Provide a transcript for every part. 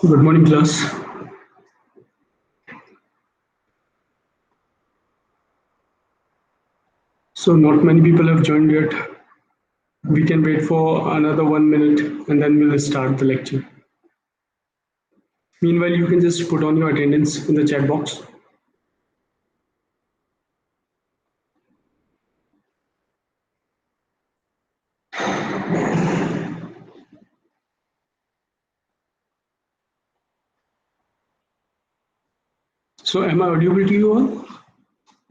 Good morning, class. So not many people have joined yet. We can wait for another 1 minute and then we'll start the lecture. Meanwhile, you can just put on your attendance in the chat box. So am I audible to you all?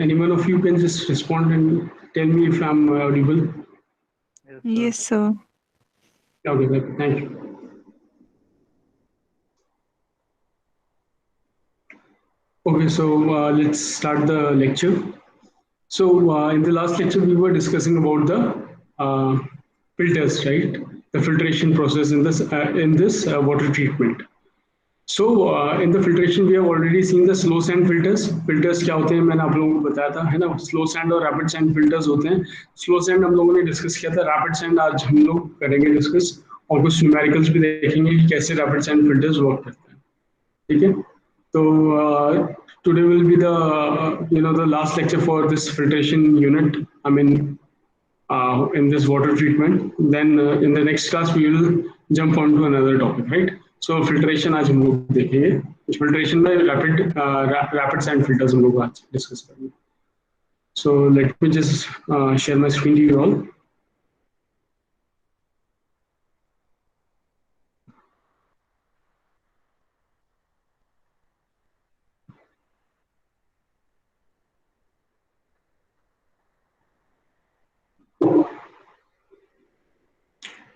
Any one of you can just respond and tell me if I'm audible. Yes, sir. Okay, thank you. Okay, so let's start the lecture. So in the last lecture, we were discussing about the filters, right? The filtration process in this water treatment. So in the filtration, we have already seen the slow sand filters. Filters क्या होते हैं मैंने आप लोगों को बताया था, है ना? Slow sand और rapid sand filters होते हैं. Slow sand हम लोगों ने डिस्कस किया था. Rapid sand आज हम लोग करेंगे डिस्कस और कुछ न्यूमेरिकल्स भी देखेंगे कि कैसे rapid sand filters वर्क करते हैं. ठीक है? तो today will be the the last lecture for this filtration unit. I mean in this water treatment. Then in the next class we will jump on to another topic, right? So filtration आज हम लोग देखेंगे. Filtration में rapid sand filters हम लोग आज discuss करेंगे. So let me just share my screen to you all.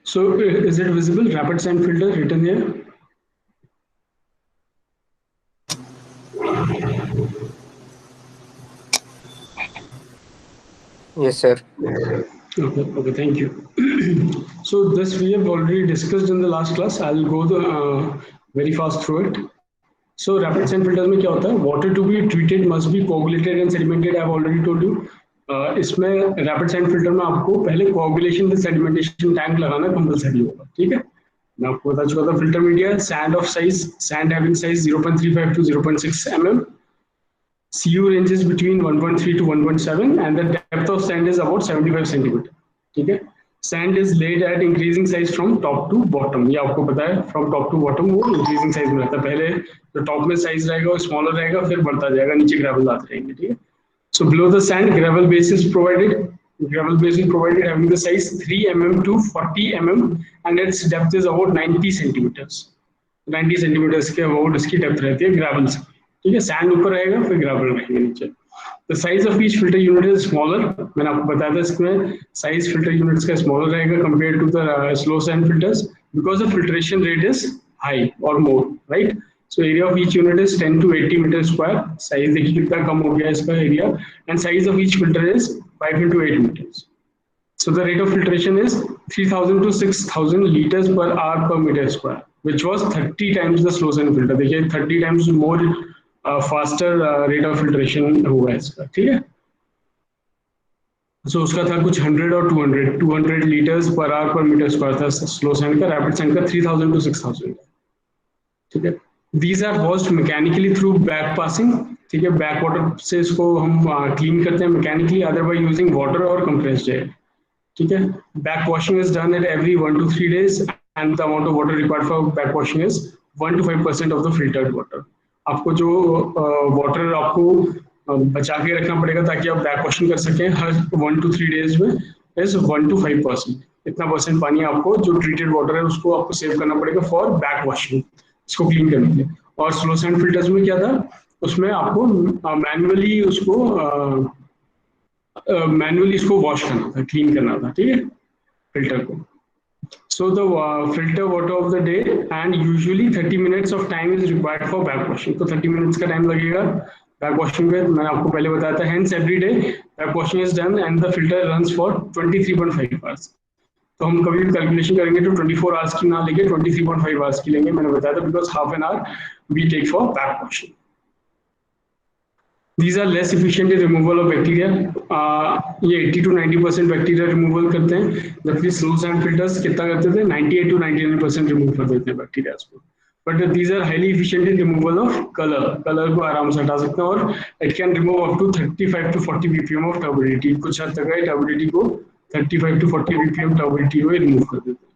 So is it visible? Rapid sand filter written here. Yes, sir. Okay, thank you. So this we have already discussed in the last class. I'll go very fast through it. So rapid sand filters में क्या होता है? Water to be treated must be coagulated and sedimented. I've already told you. इसमें rapid sand filter में आपको पहले coagulation with sedimentation tank लगाना compulsory होगा, ठीक है? मैं आपको बता चुका था filter media sand of size, sand having size 0.35 to 0.6 mm. CU ranges between 1.3 to 1.7 and the depth of sand is about 75 centimeter. ठीक है? Sand is laid at increasing size from top to bottom. ये आपको पता है from top to bottom वो increasing size में रहता है. पहले जो top में size रहेगा वो smaller रहेगा फिर बढ़ता जाएगा नीचे gravel आते रहेंगे, ठीक है? So below the sand gravel base is provided. Gravel base is provided having the size 3 mm to 40 mm and its depth is about 90 centimeters. 90 centimetre के अबाउट इसकी डेप्थ रहती है ग्रेवल से, ठीक है? सैंड ऊपर रहेगा फिर ग्रेवल रहेंगे नीचे. The size of each filter unit is smaller. मैंने आपको बताया था इसमें साइज फिल्टर यूनिट्स का स्मॉलर रहेगा compare to the slow sand filters because the filtration rate is high और more, right? So area of each unit is 10 to 80 metre square. Size देखिए कितना कम हो गया इसका area and size of each filter is 5 into 8 meters. So the rate of filtration is 3,000 to 6,000 liters per hour per meter square, which was 30 times the slow sand filter. देखिए 30 times more faster rate of filtration हुआ इसका, ठीक है? So उसका था कुछ 100 और 200 liters per hour per meter square था slow sand का. Rapid sand का 3,000 to 6,000, ठीक है? These are washed mechanically through back passing, ठीक है? बैक वाटर से इसको हम क्लीन करते हैं mechanically either by using water or compressed air, ठीक है? Back washing is done at every 1 to 3 days and the amount of water required for back washing is 1 to 5% of the filtered water. आपको जो water आपको बचा के रखना पड़ेगा ताकि आप बैक वॉशिंग कर सकें हर 1 to 3 days में इज 1 to 5%. इतना परसेंट पानी आपको जो ट्रीटेड वाटर है उसको आपको सेव करना पड़ेगा फॉर बैक वॉशिंग, इसको क्लीन करने के लिए. और स्लो सैंड फिल्टर्स में क्या था? उसमें आपको मैन्युअली उसको मैन्युअली इसको वॉश करना था, क्लीन करना था, ठीक है? फिल्टर को. So the filter water of the day and usually 30 minutes of time is required for back washing. तो 30 minutes का टाइम लगेगा बैक वॉशिंग में. मैंने आपको पहले बताया था hence every day back washing is done and the filter runs for 23.5 hours. तो हम कभी भी कैलकुलेशन करेंगे तो 24 आवर्स की ना लेके 23.5 आवर्स की लेंगे. मैंने बताया था because half an hour we take for back washing. These are less efficient in removal of bacteria. ये 80 to 90% बैक्टीरिया रिमूवल करते हैं जबकि स्लो सैंड फिल्टर्स कितना करते थे? 98 to 99% रिमूव कर देते हैं बैक्टीरिया को. But these are highly efficient in removal of colour को आराम से हटा सकते हैं, और it can remove up to 35 to 40 ppm of turbidity. कुछ हद तक टर्बिडिटी को 35 to 40 बीपीएम टर्बिडिटी को रिमूव कर देते हैं।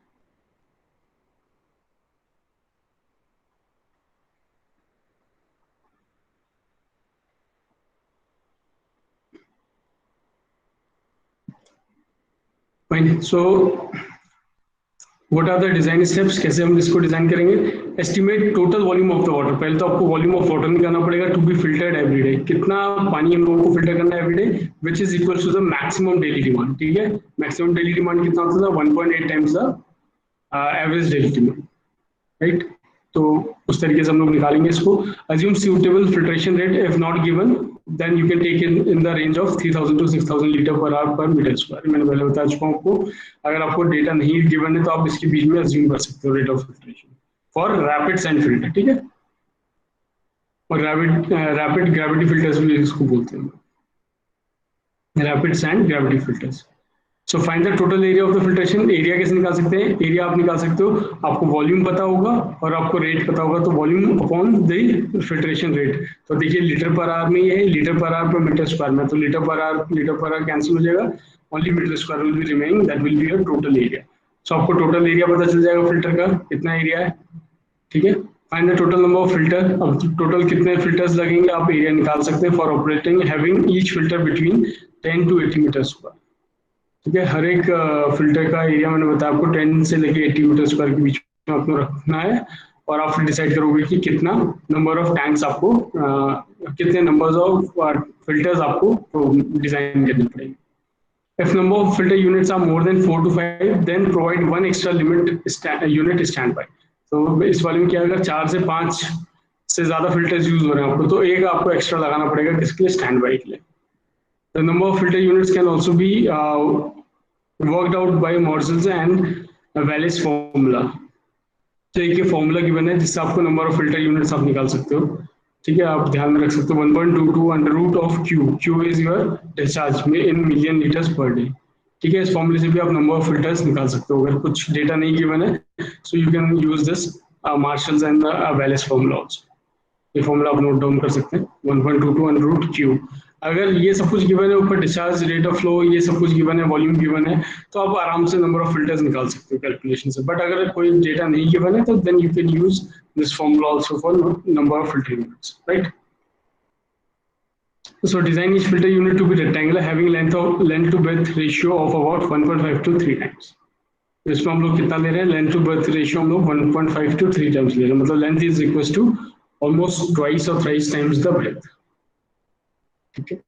Fine, so what are the design steps, कैसे हम इसको डिजाइन करेंगे? Estimate total volume of the water. पहले तो आपको वॉल्यूम ऑफ वाटर निकालना पड़ेगा to be filtered every day. कितना पानी हम लोगों को फिल्टर करना है every day, which is equal to the maximum daily demand. ठीक है, मैक्सिमम डेली डिमांड कितना होता था? 1.8 times the average daily demand, right? तो उस तरीके से हम लोग निकालेंगे इसको। Assume suitable filtration rate, if not given then you can take in the range of 3000 to 6000 litre per hour per metre square. मैंने पहले बता चुका हूँ आपको, अगर आपको डेटा नहीं गिवन है तो आप इसके बीच में अज्यूम कर सकते हो rate of filtration for rapid sand filter. ठीक है, और रैपिड ग्रेविटी फिल्टर्स भी इसको बोलते हैं, rapid sand gravity filters. So find the total area of the filtration. Area कैसे निकाल सकते हैं? एरिया आप निकाल सकते हो, आपको वॉल्यूम पता होगा और आपको रेट पता होगा, तो volume upon the filtration rate. तो देखिए लीटर पर आवर में ये है, litre per hour per metre square में, तो लीटर पर आवर कैंसिल हो जाएगा, only metre square will be remaining, that will be your total area. So आपको टोटल एरिया पता चल जाएगा फिल्टर का कितना एरिया है। ठीक है, find the total number of filter. अब टोटल कितने फिल्टर्स लगेंगे आप एरिया निकाल सकते हैं for operating having each filter between 10 to 80 metre square. ठीक है, हर एक फिल्टर का एरिया मैंने बताया आपको 10 से लेके 80 मीटर स्क्वायर के बीच में आपको रखना है, और आप डिसाइड करोगे कि कितना नंबर ऑफ टैंक्स आपको कितने नंबर्स ऑफ फिल्टर्स आपको डिजाइन करने पड़ेंगे। If number of filter units are more than 4 to 5, then provide one extra unit standby. तो इस वाले में क्या अगर 4 से 5 से ज्यादा फिल्टर्स यूज हो रहे हैं आपको, तो एक आपको एक्स्ट्रा लगाना पड़ेगा किसके लिए? स्टैंड बाई के लिए। The number of filter units can also be worked out by Morzels and Wallace formula. तो एक ये फॉर्मूला गिवन है जिससे आपको नंबर ऑफ फिल्टर यूनिट्स आप निकाल सकते हो। ठीक है, आप ध्यान में रख सकते हो 1.22 under root of Q, Q is your discharge में in million litres per day. ठीक है, इस फॉर्मूले से भी आप नंबर ऑफ फिल्टर्स निकाल सकते हो अगर कुछ डेटा नहीं गिवन है, so you can use this marshals and Wallace formula also. ये फॉर्मूला आप नोट डाउन कर सकते हैं, 1.22 अंडर रूट क्यू। अगर ये सब कुछ गिवन है, ऊपर डिस्चार्ज रेट ऑफ फ्लो, ये सब कुछ गिवन है, वॉल्यूम गिवन है, तो आप आराम से नंबर ऑफ फिल्टर्स निकाल सकते हो कैलकुलेशन से। बट अगर कोई डेटा नहीं गिवन है तो then you can use this formula also for number of filter units, right? So design each filter unit to be rectangular having length to breadth ratio of about 1.5 to 3 times. इसमें हम लोग कितना ले रहे हैं? Length to breadth ratio हम लोग 1.5 to 3 times ले रहे हैं, मतलब length is equal to almost twice और थ्राइस टाइम्स द ब्रेथ। ठीक है,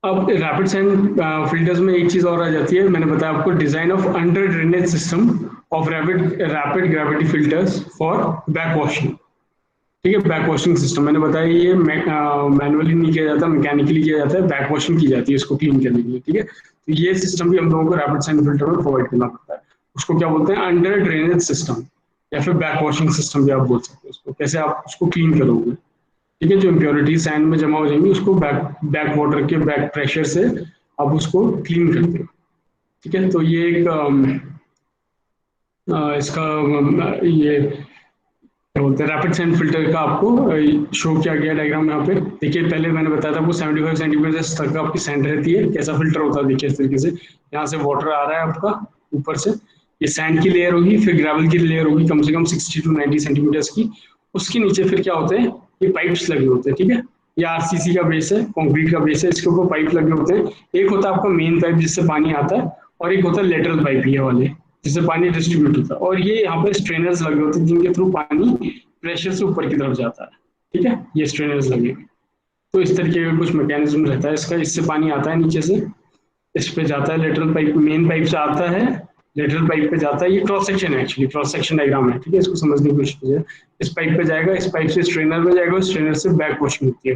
अब रैपिड सैंड फिल्टर्स में एक चीज और आ जाती है, मैंने बताया आपको design of under drainage system of rapid gravity filters for back washing. ठीक है, बैक वॉशिंग सिस्टम मैंने बताया ये मैनुअली नहीं किया जाता, मैकेनिकली किया जाता है, बैक वॉशिंग की जाती है इसको क्लीन करने के लिए। ठीक है, तो ये सिस्टम भी हम लोगों को रैपिड सैंड फिल्टर में प्रोवाइड करना पड़ता है। उसको क्या बोलते हैं? अंडर ड्रेनेज सिस्टम, या फिर बैक वॉशिंग सिस्टम भी आप बोल सकते हो उसको। कैसे आप उसको क्लीन करोगे? ठीक है, जो इम्प्योरिटी सैंड में जमा हो जाएंगी उसको बैक वाटर के बैक प्रेशर से आप उसको क्लीन करते हो। ठीक है, तो ये एक इसका ये क्या बोलते हैं रैपिड सैंड फिल्टर का आपको शो किया गया डायग्राम यहाँ पे। देखिए, पहले मैंने बताया था आपको 75 सेंटीमीटर तक आपकी सैंड रहती है। कैसा फिल्टर होता है देखिए इस तरीके से, यहाँ से वाटर आ रहा है आपका ऊपर से, ये सैंड की लेयर होगी, फिर ग्रेवल की लेयर होगी कम से कम 60 to 90 सेंटीमीटर्स की। उसके नीचे फिर क्या होते हैं? ये पाइप्स लगे होते हैं। ठीक है, ये आरसीसी का बेस है, कंक्रीट का बेस है, इसके ऊपर पाइप लगे होते हैं। एक होता है आपका मेन पाइप जिससे पानी आता है, और एक होता है लेटरल पाइप ये वाले जिससे पानी डिस्ट्रीब्यूट होता है, और ये यहाँ पे स्ट्रेनर्स लगे होते हैं जिनके थ्रू पानी प्रेशर से ऊपर की तरफ जाता है। ठीक है, ये स्ट्रेनर्स लगे, तो इस तरीके का कुछ मैकेनिज्म रहता है इसका। इससे पानी आता है नीचे से, इस पे जाता है, लेटरल पाइप मेन पाइप से आता है, लेटरल पाइप पे जाता है। ये क्रॉस सेक्शन है, एक्चुअली क्रॉस सेक्शन डायग्राम है। ठीक है, इसको समझने की कोशिश कीजिए। इस पाइप पे जाएगा, इस पाइप से स्ट्रेनर में जाएगा, स्ट्रेनर से बैक वॉशिंग होती है,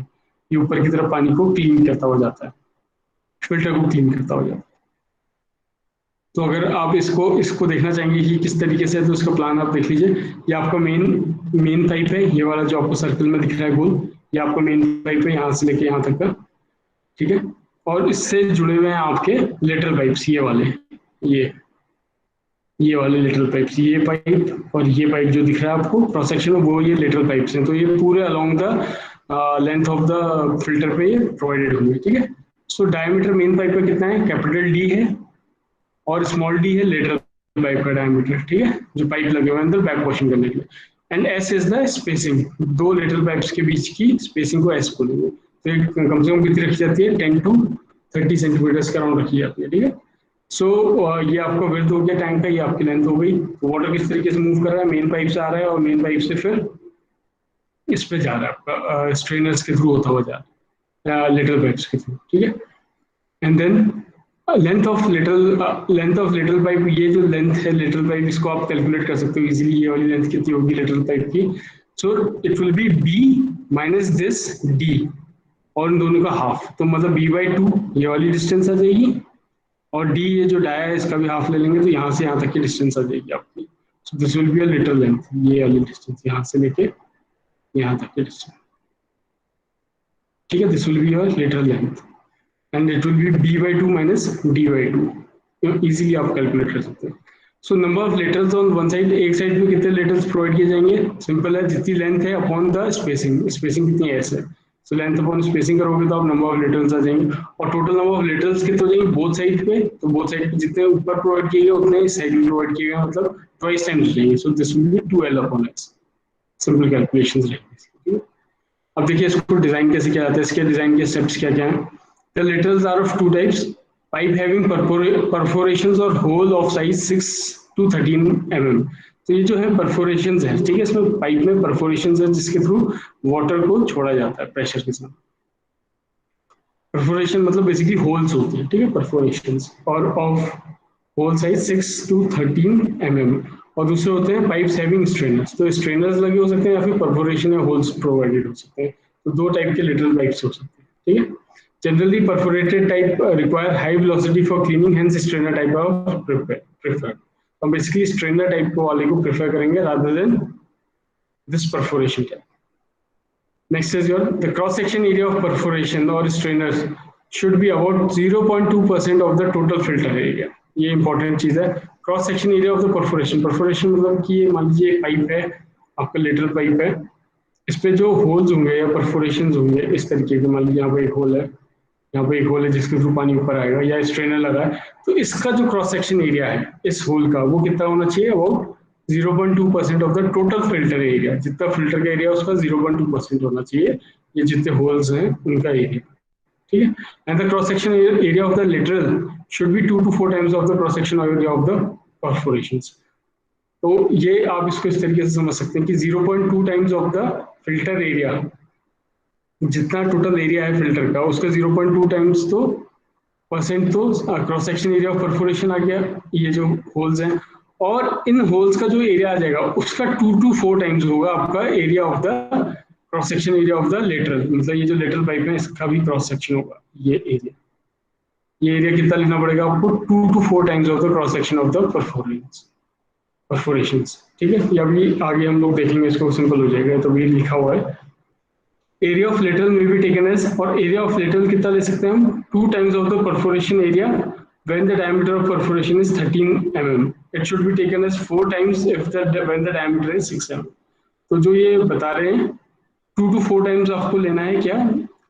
ये ऊपर की तरफ पानी को क्लीन करता हुआ जाता है, फिल्टर को क्लीन करता हुआ जाता है। तो अगर आप इसको देखना चाहेंगे कि किस तरीके से है, तो इसका प्लान आप देख लीजिए। ये आपका मेन पाइप है, ये वाला जो आपको सर्कल में दिख रहा है गोल, ये आपका मेन पाइप है यहाँ से लेके यहाँ तक का। ठीक है, और इससे जुड़े हुए हैं आपके लेटरल पाइप्स, ये वाले, ये ये वाले लेटरल पाइप्स, ये पाइप और ये पाइप जो दिख रहा है आपको क्रॉस सेक्शन में, वो ये लेटरल पाइप्स हैं। तो ये पूरे along the length of the filter पे ये प्रोवाइडेड होंगे, ठीक है। सो डायमीटर मेन पाइप का कितना है, कैपिटल डी है, और स्मॉल डी है लेटरल पाइप का डायमीटर, ठीक है, जो पाइप लगे हुए हैं अंदर बैक वॉशिंग करने के लिए। And S is the spacing, दो लेटरल पाइप्स के बीच की स्पेसिंग को एस बोलेंगे। तो एक कम से कम कितनी रखी जाती है, 10 to 30 सेंटीमीटर के अराउंड रखी जाती है, ठीक है। सो ये आपका विड्थ हो गया टैंक का, ये आपकी लेंथ हो गई। तो वाटर किस तरीके से मूव कर रहा है, मेन पाइप से आ रहा है और मेन पाइप से फिर इस पे जा रहा है आपका स्ट्रेनर्स के थ्रू होता हुआ जा रहा है, लेटरल पाइप्स के थ्रू, ठीक है। And then length of lateral pipe, ये जो लेंथ है लेटरल पाइप, इसको आप कैलकुलेट कर सकते हो इजीली। ये वाली लेंथ कितनी होगी लेटरल पाइप की, so it will be B minus this D, और इन दोनों का हाफ, तो मतलब b/2 ये वाली डिस्टेंस आ जाएगी, और डी ये जो डाया है इसका भी हाफ ले लेंगे, तो यहाँ से यहाँ तक की डिस्टेंस आ जाएगी आपकी। सो this will be a lateral length, ये वाली डिस्टेंस यहाँ से लेके यहाँ तक की डिस्टेंस, ठीक है। This will be your lateral length and it will B b/2 minus d/2, easily आप कैलकुलेट कर सकते हैं। सो number of letters on one side, एक साइड में कितने लेटर्स प्रोवाइड किए जाएंगे, सिंपल है, जितनी लेंथ है अपॉन द स्पेसिंग, स्पेसिंग कितनी है ऐसे, सो लेंथ अपॉन स्पेसिंग करोगे तो आप नंबर ऑफ लेटर्स आ जाएंगे। और टोटल नंबर ऑफ लेटर्स कितने हो जाएंगे बोथ साइड पे, तो बोथ साइड पे जितने ऊपर प्रोवाइड किए गए उतने इस साइड में प्रोवाइड किए गए, मतलब ट्वाइस टाइम्स हो जाएंगे। सो this will B 2l upon x, simple calculations रहेंगे। अब देखिए इसको डिजाइन कैसे किया जाता है, इसके डिजाइन के स्टेप्स क्या क्या हैं। The laterals are of two types. Pipe having perforations or hole of size 6 to 13 mm. तो ये जो है परफोरेशंस है, ठीक है, इसमें पाइप में परफोरेशंस है जिसके थ्रू वाटर को छोड़ा जाता है प्रेशर के साथ। परफोरेशन मतलब बेसिकली होल्स होती है, ठीक है, परफोरेशंस, और of hole size 6 to 13 mm। और दूसरे होते हैं पाइप्स हैविंग स्ट्रेनर्स, तो स्ट्रेनर्स लगे हो सकते हैं या फिर परफोरेशन या होल्स प्रोवाइडेड हो सकते हैं। तो दो टाइप के लेटरल पाइप्स हो सकते हैं, ठीक है। Generally, perforated type require high velocity for cleaning, hence strainer type of preferred. हम basically strainer type को वाले को prefer करेंगे rather than this perforation type. Next is the cross section area of perforation or strainers should be about 0.2% of the total filter area. ये important चीज है। Cross section area of the perforation. Perforation मतलब कि ये मान लीजिए एक pipe है, आपका लेटरल पाइप है, इस पे जो होल्स होंगे या परफोरेशंस होंगे इस तरीके के, मान लीजिए यहाँ पे एक होल है, यहाँ पे एक होल है जिसके थ्रू पानी ऊपर आएगा, या स्ट्रेनर लगा है, तो इसका जो क्रॉस सेक्शन एरिया है इस होल का वो कितना होना चाहिए, about 0.2% of the total filter area. जितना फिल्टर का एरिया उसका 0.2% होना चाहिए, ये जितने होल्स हैं उनका एरिया, ठीक है। And the cross section area of the lateral should be 2 to 4 times of the cross section area of the perforations. तो ये आप इसको इस तरीके से समझ सकते हैं कि 0.2 times of the filter area, जितना टोटल एरिया है फिल्टर का उसका 0.2 टाइम्स तो परसेंट तो cross section area of perforation आ गया, ये जो होल्स हैं, और इन होल्स का जो एरिया आ जाएगा उसका 2 to 4 टाइम्स होगा आपका area of the cross section area of the lateral, मतलब ये जो लेटरल पाइप है इसका भी क्रॉस सेक्शन होगा, ये एरिया कितना लिखना पड़ेगा आपको, 2 to 4 times of the cross section of the perforations, ठीक है। या भी आगे हम लोग देखेंगे, इसको सिंपल हो जाएगा, तो भी लिखा हुआ है। एरिया ऑफ लेटरल में भी टेकन एज, और एरिया ऑफ लेटरल कितना ले सकते हैं हम, 2 times of the perforation area when the diameter of perforation is 13 mm. It should be taken as 4 times if when the diameter is 6 mm. तो जो ये बता रहे हैं 2 to 4 टाइम्स आपको लेना है क्या,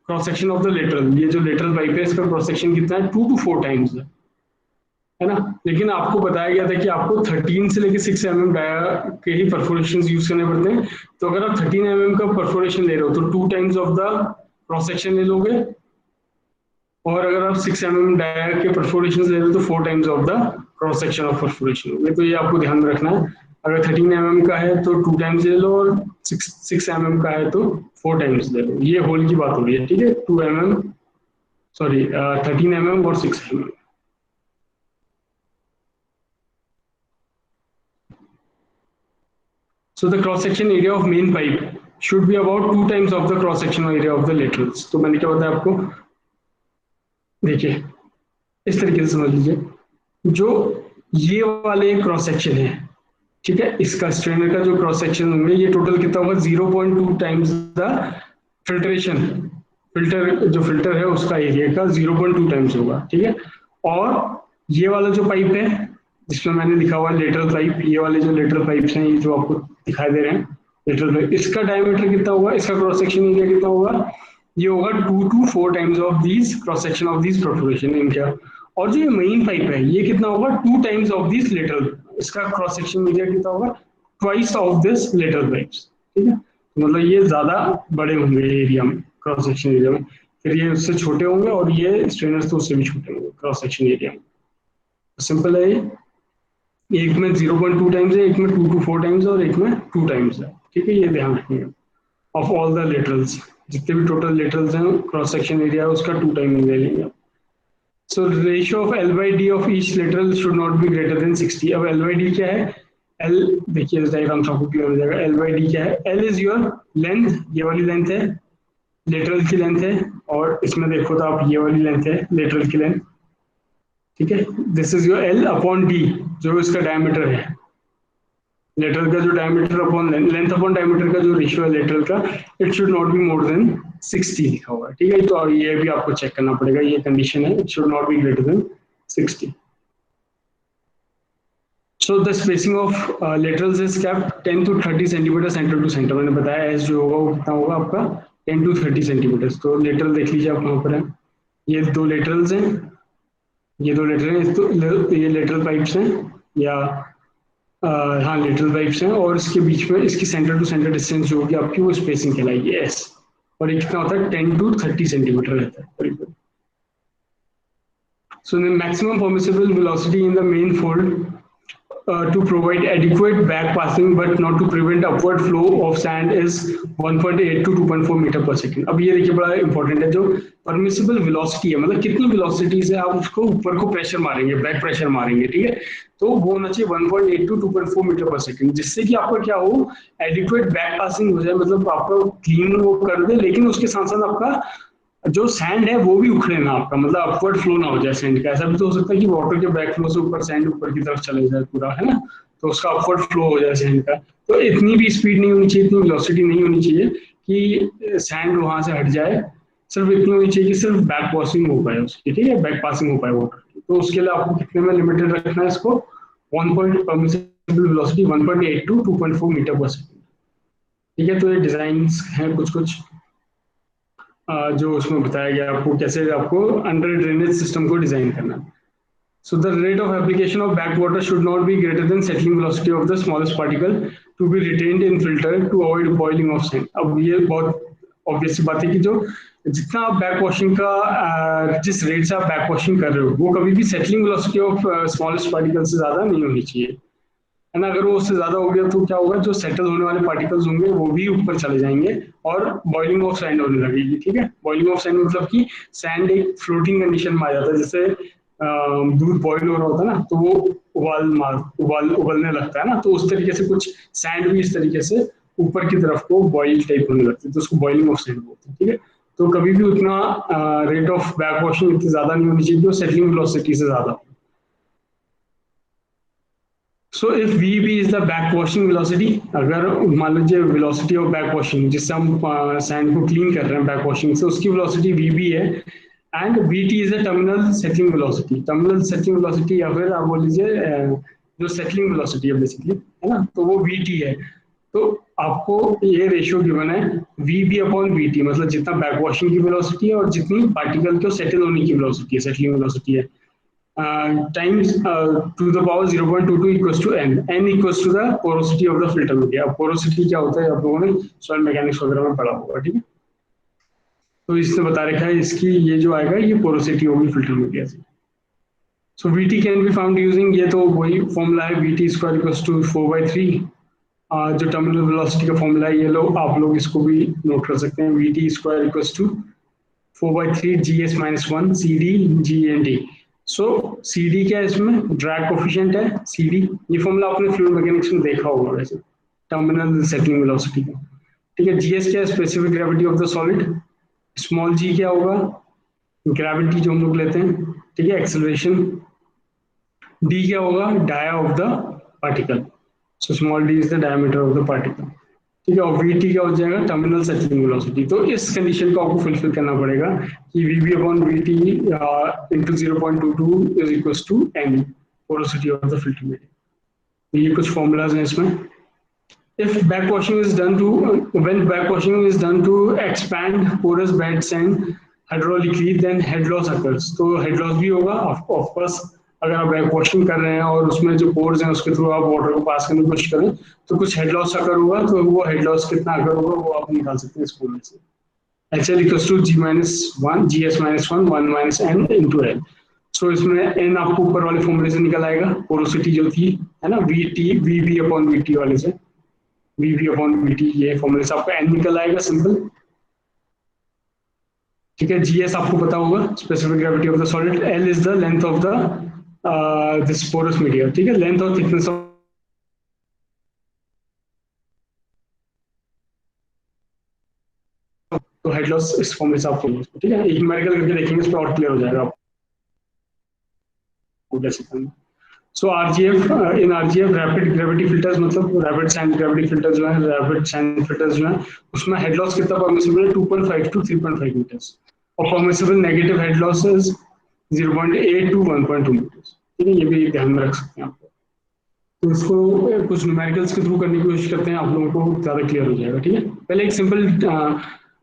cross section of the lateral, ये जो लेटरल पाइप है इसका क्रॉस सेक्शन कितना है, 2 to 4 टाइम्स है ना। लेकिन आपको बताया गया था कि आपको 13 से लेके 6 mm डाया के ही परफोरेशन यूज करने पड़ते हैं। तो अगर आप 13 mm का परफोरेशन ले रहे हो तो 2 times of the cross section ले लोगे, और अगर आप 6 mm डाया के परफोरेशन ले रहे हो तो 4 times of the cross section of perforation होंगे। तो ये आपको ध्यान में रखना है, अगर 13 mm का है तो 2 टाइम्स ले लो, और 6 mm का है तो 4 टाइम्स ले लो। ये होल की बात हो रही है, ठीक है, 2 mm, सॉरी 13 mm और 6 mm। So the cross section area of main pipe should be about 2 times of the cross section area of the laterals. तो मैंने क्या बताया आपको, देखिए इस तरीके से समझ लीजिए, जो ये वाले क्रॉस सेक्शन है, ठीक है, इसका स्ट्रेनर का जो क्रॉस सेक्शन होंगे ये टोटल कितना होगा, 0.2 टाइम्स द फिल्ट्रेशन, फिल्टर जो फिल्टर है उसका एरिया का 0.2 टाइम्स होगा, ठीक है। और ये वाला जो पाइप है जिसमें मैंने लिखा हुआ है लेटरल पाइप, ये वाले जो लेटरल पाइप्स हैं, ये जो आपको दिखाई दे रहे हैं लेटरल पाइप, इसका डायमीटर कितना होगा, इसका क्रॉस सेक्शन एरिया कितना होगा, ये होगा 2 to 4 times of these cross section of these perforation इनका। और जो ये मेन पाइप है ये कितना होगा, 2 टाइम्स ऑफ दिस लेटरल, इसका क्रॉस सेक्शन एरिया कितना होगा, twice of this lateral pipes. ठीक है, मतलब ये ज्यादा बड़े होंगे एरिया में, क्रॉस सेक्शन एरिया में, फिर ये उससे छोटे होंगे और ये स्ट्रेनर्स तो उससे भी छोटे होंगे क्रॉस सेक्शन एरिया में। सिंपल है, एक में 0.2 टाइम्स है, एक में 2 to 4 टाइम्स और एक में 2 टाइम्स है। ठीक है, ये ध्यान रखिएगा। ऑफ ऑल द लेटरल्स, जितने भी टोटल लेटरल्स हैं क्रॉस सेक्शन एरिया उसका 2 टाइम ले लेंगे। So ratio of L by D of each lateral should not be greater than 60। अब L by D क्या है, L देखिए डायग्राम से आपको क्लियर हो जाएगा। L by D क्या है, L इज योर लेंथ, ये वाली लेंथ है लेटरल की लेंथ है, और इसमें देखो तो आप ये वाली लेंथ है लेटरल की लेंथ। ठीक है, this is your L upon D जो इसका डायमीटर है, लेटरल का जो diameter upon length upon diameter का जो रेशियो है लेटरल का, it should not be more than 60 लिखा हुआ है। ठीक है, तो ये भी आपको चेक करना पड़ेगा, ये कंडीशन है, it should not be greater than 60। So the spacing of laterals is kept 10 to 30 centimetre centre to centre. मैंने बताया एस जो होगा वो कितना होगा आपका 10 to 30 सेंटीमीटर। तो लेटरल देख लीजिए आप वहाँ पर है, ये दो लेटरल्स हैं, ये दो लेटरल हैं, तो ये लेटरल पाइप्स हैं या हाँ लेटरल पाइप्स हैं, और इसके बीच में इसकी सेंटर टू सेंटर डिस्टेंस जो होगी आपकी वो स्पेसिंग कहलाएगी एस, और ये कितना होता है 10 to 30 सेंटीमीटर रहता है करीब। So the maximum permissible velocity in the main fold to provide adequate back passing but not to prevent upward flow of sand is 1.8 to 2.4 metre पर सेकंड। अब ये देखिए बड़ा इंपॉर्टेंट है, जो परमिसिबल वेलोसिटी है, मतलब कितनी वेलोसिटी से आप उसको ऊपर को प्रेशर मारेंगे, बैक प्रेशर मारेंगे, ठीक है, तो वो होना चाहिए 1.8 to 2.4 मीटर पर सेकंड, जिससे कि आपका क्या हो, एडिक्वेट बैक पासिंग हो जाए, मतलब आपका क्लीन वो कर दे, लेकिन उसके साथ साथ आपका जो सैंड है वो भी उखड़े ना आपका, मतलब अपवर्ड फ्लो ना हो जाए सैंड का। ऐसा भी तो हो सकता है कि वाटर के बैक फ्लो से ऊपर सैंड ऊपर की तरफ चले जाए पूरा, है ना, तो उसका अपवर्ड फ्लो हो जाए सैंड का। तो इतनी भी स्पीड नहीं होनी चाहिए, इतनी वेलोसिटी नहीं होनी चाहिए कि सैंड वहां से हट जाए, सिर्फ इतनी होनी चाहिए कि सिर्फ बैक पासिंग हो पाए उसकी, ठीक है, बैक पासिंग हो पाए वाटर की। तो उसके लिए आपको कितने में लिमिटेड रखना है इसको, 1.8 to 2.4 मीटर पर सेकंड। ठीक है, तो ये डिजाइन है कुछ कुछ जो उसमें बताया गया आपको कैसे आपको अंडर ड्रेनेज सिस्टम को डिजाइन करना। So the rate of application of backwater should not be greater than settling velocity of the smallest particle to be retained in filter to avoid boiling of sand। अब ये बहुत obvious बात है कि जो जितना आप बैक वॉशिंग का जिस रेट से आप बैक वॉशिंग कर रहे हो वो कभी भी settling velocity of smallest particle से ज्यादा नहीं होनी चाहिए, है ना। अगर वो उससे ज्यादा हो गया तो क्या होगा, जो सेटल होने वाले पार्टिकल्स होंगे वो भी ऊपर चले जाएंगे और बॉइलिंग ऑफ सैंड होने लगेगी। ठीक है, बॉइलिंग ऑफ सैंड मतलब कि सैंड एक फ्लोटिंग कंडीशन में आ जाता है, जैसे दूध बॉइल हो रहा होता है ना, तो वो उबलने लगता है ना, तो उस तरीके से कुछ सैंड भी इस तरीके से ऊपर की तरफ को बॉइल टाइप होने लगती है, तो उसको बॉइलिंग ऑफ सैंड बोलते हैं। ठीक है, तो कभी भी उतना रेट ऑफ बैक वॉशिंग इतनी ज्यादा नहीं होनी चाहिए जो सेटलिंग वेलोसिटी से ज्यादा हो। So if VB is the backwashing velocity, अगर मान लीजिए velocity of backwashing जिससे हम सैंड को क्लीन कर रहे हैं बैकवॉशिंग से, उसकी velocity VB है, and VT is the terminal settling velocity। terminal settling velocity या फिर आप बोल लीजिए जो settling velocity है बेसिकली, है ना, तो वो VT है। तो आपको ये रेशियो गिवन है VB अपॉन VT, मतलब जितना बैकवॉशिंग की वेलोसिटी है और जितनी पार्टिकल को सेटल होने की वेलोसिटी है, सेटलिंग वेलोसिटी है, times to the power 0.22 equals to n equals to the porosity of the filter media। अब porosity क्या होता है आप लोगों ने सॉइल मैकेनिक्स वगैरह में पढ़ा होगा, ठीक है, तो इसने बता रखा है इसकी ये जो आएगा ये पोरोसिटी होगी फिल्टर मीडिया से। सो VT can be found using, ये तो वही फॉर्मूला है VT स्क्वायर इक्वल्स टू 4/3, जो टर्मिनल वेलोसिटी का फॉर्मूला है, ये लोग आप लोग इसको भी नोट कर सकते हैं, VT square equals to 4/3 GS - 1 CD GND। So CD क्या है, इसमें ड्रैग कोफिशिएंट है CD, ये फॉर्मूला आपने फ्लूइड मैकेनिक्स में देखा होगा वैसे, टर्मिनल सेटलिंग वेलोसिटी का। ठीक है, GS क्या है, specific gravity of the solid, small g क्या होगा, ग्रेविटी जो हम लोग लेते हैं, ठीक है, एक्सेलरेशन, d क्या होगा, dia of the particle, so small d is the diameter of the particle. ठीक है, और VT क्या हो जाएगा, टर्मिनल सेटलिंग वेलोसिटी। तो इस कंडीशन को आपको फुलफिल करना पड़ेगा कि VB upon VT into 0.22 is equals to n। Porosity of the filter medium. ये कुछ फॉर्मूलाज हैं इसमें। If backwashing is done to when backwashing is done to expand porous beds and hydraulically, then head loss occurs। तो head loss भी होगा of course। अगर आप backwashing कर रहे हैं और उसमें जो पोर्स हैं उसके थ्रू आप वाटर को पास करने की कोशिश करें तो कुछ हेड लॉस अगर होगा, तो वो हेड लॉस कितना अगर होगा वो आप निकाल सकते हैं इस फॉर्मूले से। HL equals to G minus 1 GS minus 1 1 minus N into L। सो इसमें N आपको ऊपर वाले फॉर्मूले से निकल आएगा, पोरोसिटी जो थी है ना VB अपॉन VT वाले से, VB अपॉन VT, ये फॉर्मूले से आपका N निकल आएगा सिंपल। ठीक है, GS आपको पता होगा specific gravity of the solid, L is the length of the this porous media. ठीक है, लेंथ और थिकनेस ऑफ तो हेड लॉस इस फॉर्मूले से आपको, ठीक है, एक न्यूमेरिकल करके देखेंगे इस पर और क्लियर हो जाएगा आपको कैसे करना। सो RGF इन RGF रैपिड ग्रेविटी फिल्टर्स, मतलब रैपिड सैंड ग्रेविटी फिल्टर्स जो है, रैपिड सैंड फिल्टर्स जो है, उसमें हेड लॉस कितना परमिसिबल है 2.5 to 3.5 मीटर्स और permissible negative head loss is 0.8 to 1.2 metres. ठीक है, ये भी ध्यान में रख सकते हैं आप। तो इसको कुछ न्यूमेरिकल्स के थ्रू करने की कोशिश करते हैं, आप लोगों को ज्यादा क्लियर हो जाएगा। ठीक है, पहले एक सिंपल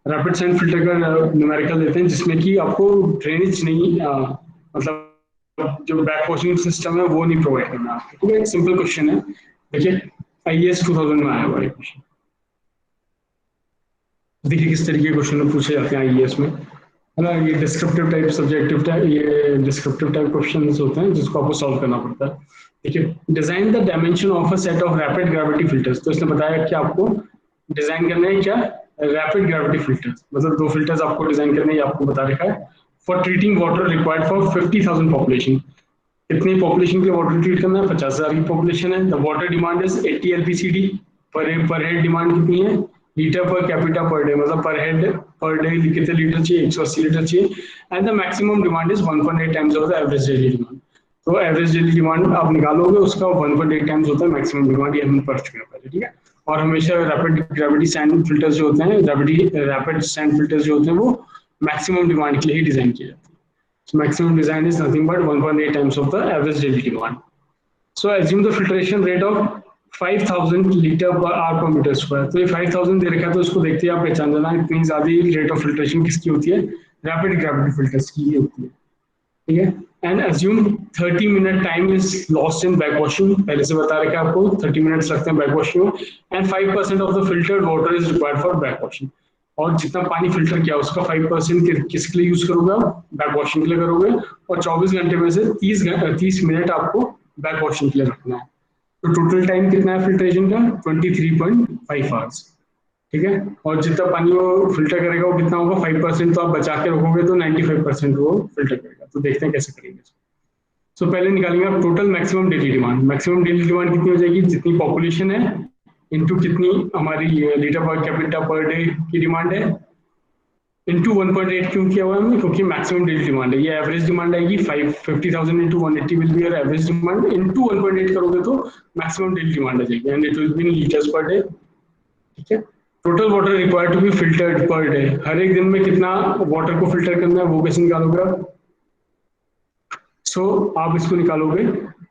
रैपिड सैंड फिल्टर का न्यूमेरिकल लेते हैं जिसमें कि आपको ड्रेनेज नहीं मतलब जो बैक वॉशिंग सिस्टम है वो नहीं प्रोवाइड करना आपको। ठीक है, एक सिंपल क्वेश्चन है, देखिए IAS 2000 में आया हुआ है क्वेश्चन। देखिए किस तरीके के क्वेश्चन पूछे जाते हैं IAS में, है ना। ये डिस्क्रिप्टिव टाइप, सब्जेक्टिव टाइप, ये डिस्क्रिप्टिव टाइप क्वेश्चंस होते हैं जिसको आपको सॉल्व करना पड़ता है। देखिए, design the dimension of a set of rapid gravity filters. तो इसने बताया कि आपको डिजाइन करना है क्या, रैपिड ग्रेविटी फिल्टर्स, मतलब 2 फिल्टर्स आपको डिजाइन करने, ये आपको बता रखा है। For treating water required for 50,000 population, कितनी पॉपुलेशन के वाटर ट्रीट करना है, 50,000 की पॉपुलेशन है। The water demand is 80 LPCD, पर हेड डिमांड कितनी है, litre per capita per day, मतलब पर डे कितने लीटर चाहिए, 180 लीटर चाहिए। And the maximum demand is 1.8 times of the average daily demand. तो एवरेज डेली डिमांड आप निकालोगे, उसका 1.8 टाइम्स होता है मैक्सिमम डिमांड, ये हम पढ़ चुके हैं पहले। ठीक है, और हमेशा रैपिड ग्रेविटी सैंड फिल्टर्स जो होते हैं, रैपिड सैंड फिल्टर्स जो होते हैं, वो मैक्सिमम डिमांड के लिए ही डिजाइन किए जाते हैं। So maximum design is nothing but 1.8 times of the average daily demand. So assume the filtration rate of 5,000 liter per hour per meter square। तो ये 5,000 दे रखा है, तो इसको देखते ही आप पहचान जाना इतनी ज्यादा रेट ऑफ फिल्ट्रेशन किसकी होती है, रैपिड ग्रेविटी फिल्टर्स की होती है। ठीक है, and assume 30 minute time is lost in backwashing, पहले से बता रखा है आपको 30 मिनट्स लगते हैं बैकवॉशिंग में, and 5% of the filtered water is required for backwashing. और जितना पानी फिल्टर किया उसका 5% किसके लिए यूज करोगे आप, बैक वॉशिंग के लिए करोगे, और 24 घंटे में से 30 मिनट आपको बैक वॉशिंग के लिए रखना है। तो टोटल टाइम कितना है फिल्ट्रेशन का, 23.5 आवर्स। ठीक है, और जितना पानी वो फिल्टर करेगा वो कितना होगा, 5% तो आप बचा के रखोगे तो 95% वो फिल्टर करेगा। तो देखते हैं कैसे करेंगे। सो पहले निकालेंगे आप total maximum daily demand. Maximum daily demand कितनी हो जाएगी, जितनी पॉपुलेशन है इनटू कितनी हमारी litre per capita per day की डिमांड है, इनटू 1.8 क्यों किया हुआ है हमने, क्योंकि मैक्सिमम डेली डिमांड है। ये एवरेज डिमांड आएगी 50,000 into 180 will be your average demand, into 1.8 करोगे तो मैक्सिमम डेली डिमांड आ जाएगी, and it will be in litres per day. ठीक है, total water required to be filtered per day, हर एक दिन में कितना वाटर को फिल्टर करना है वो कैसे निकालोगे आप। सो आप इसको निकालोगे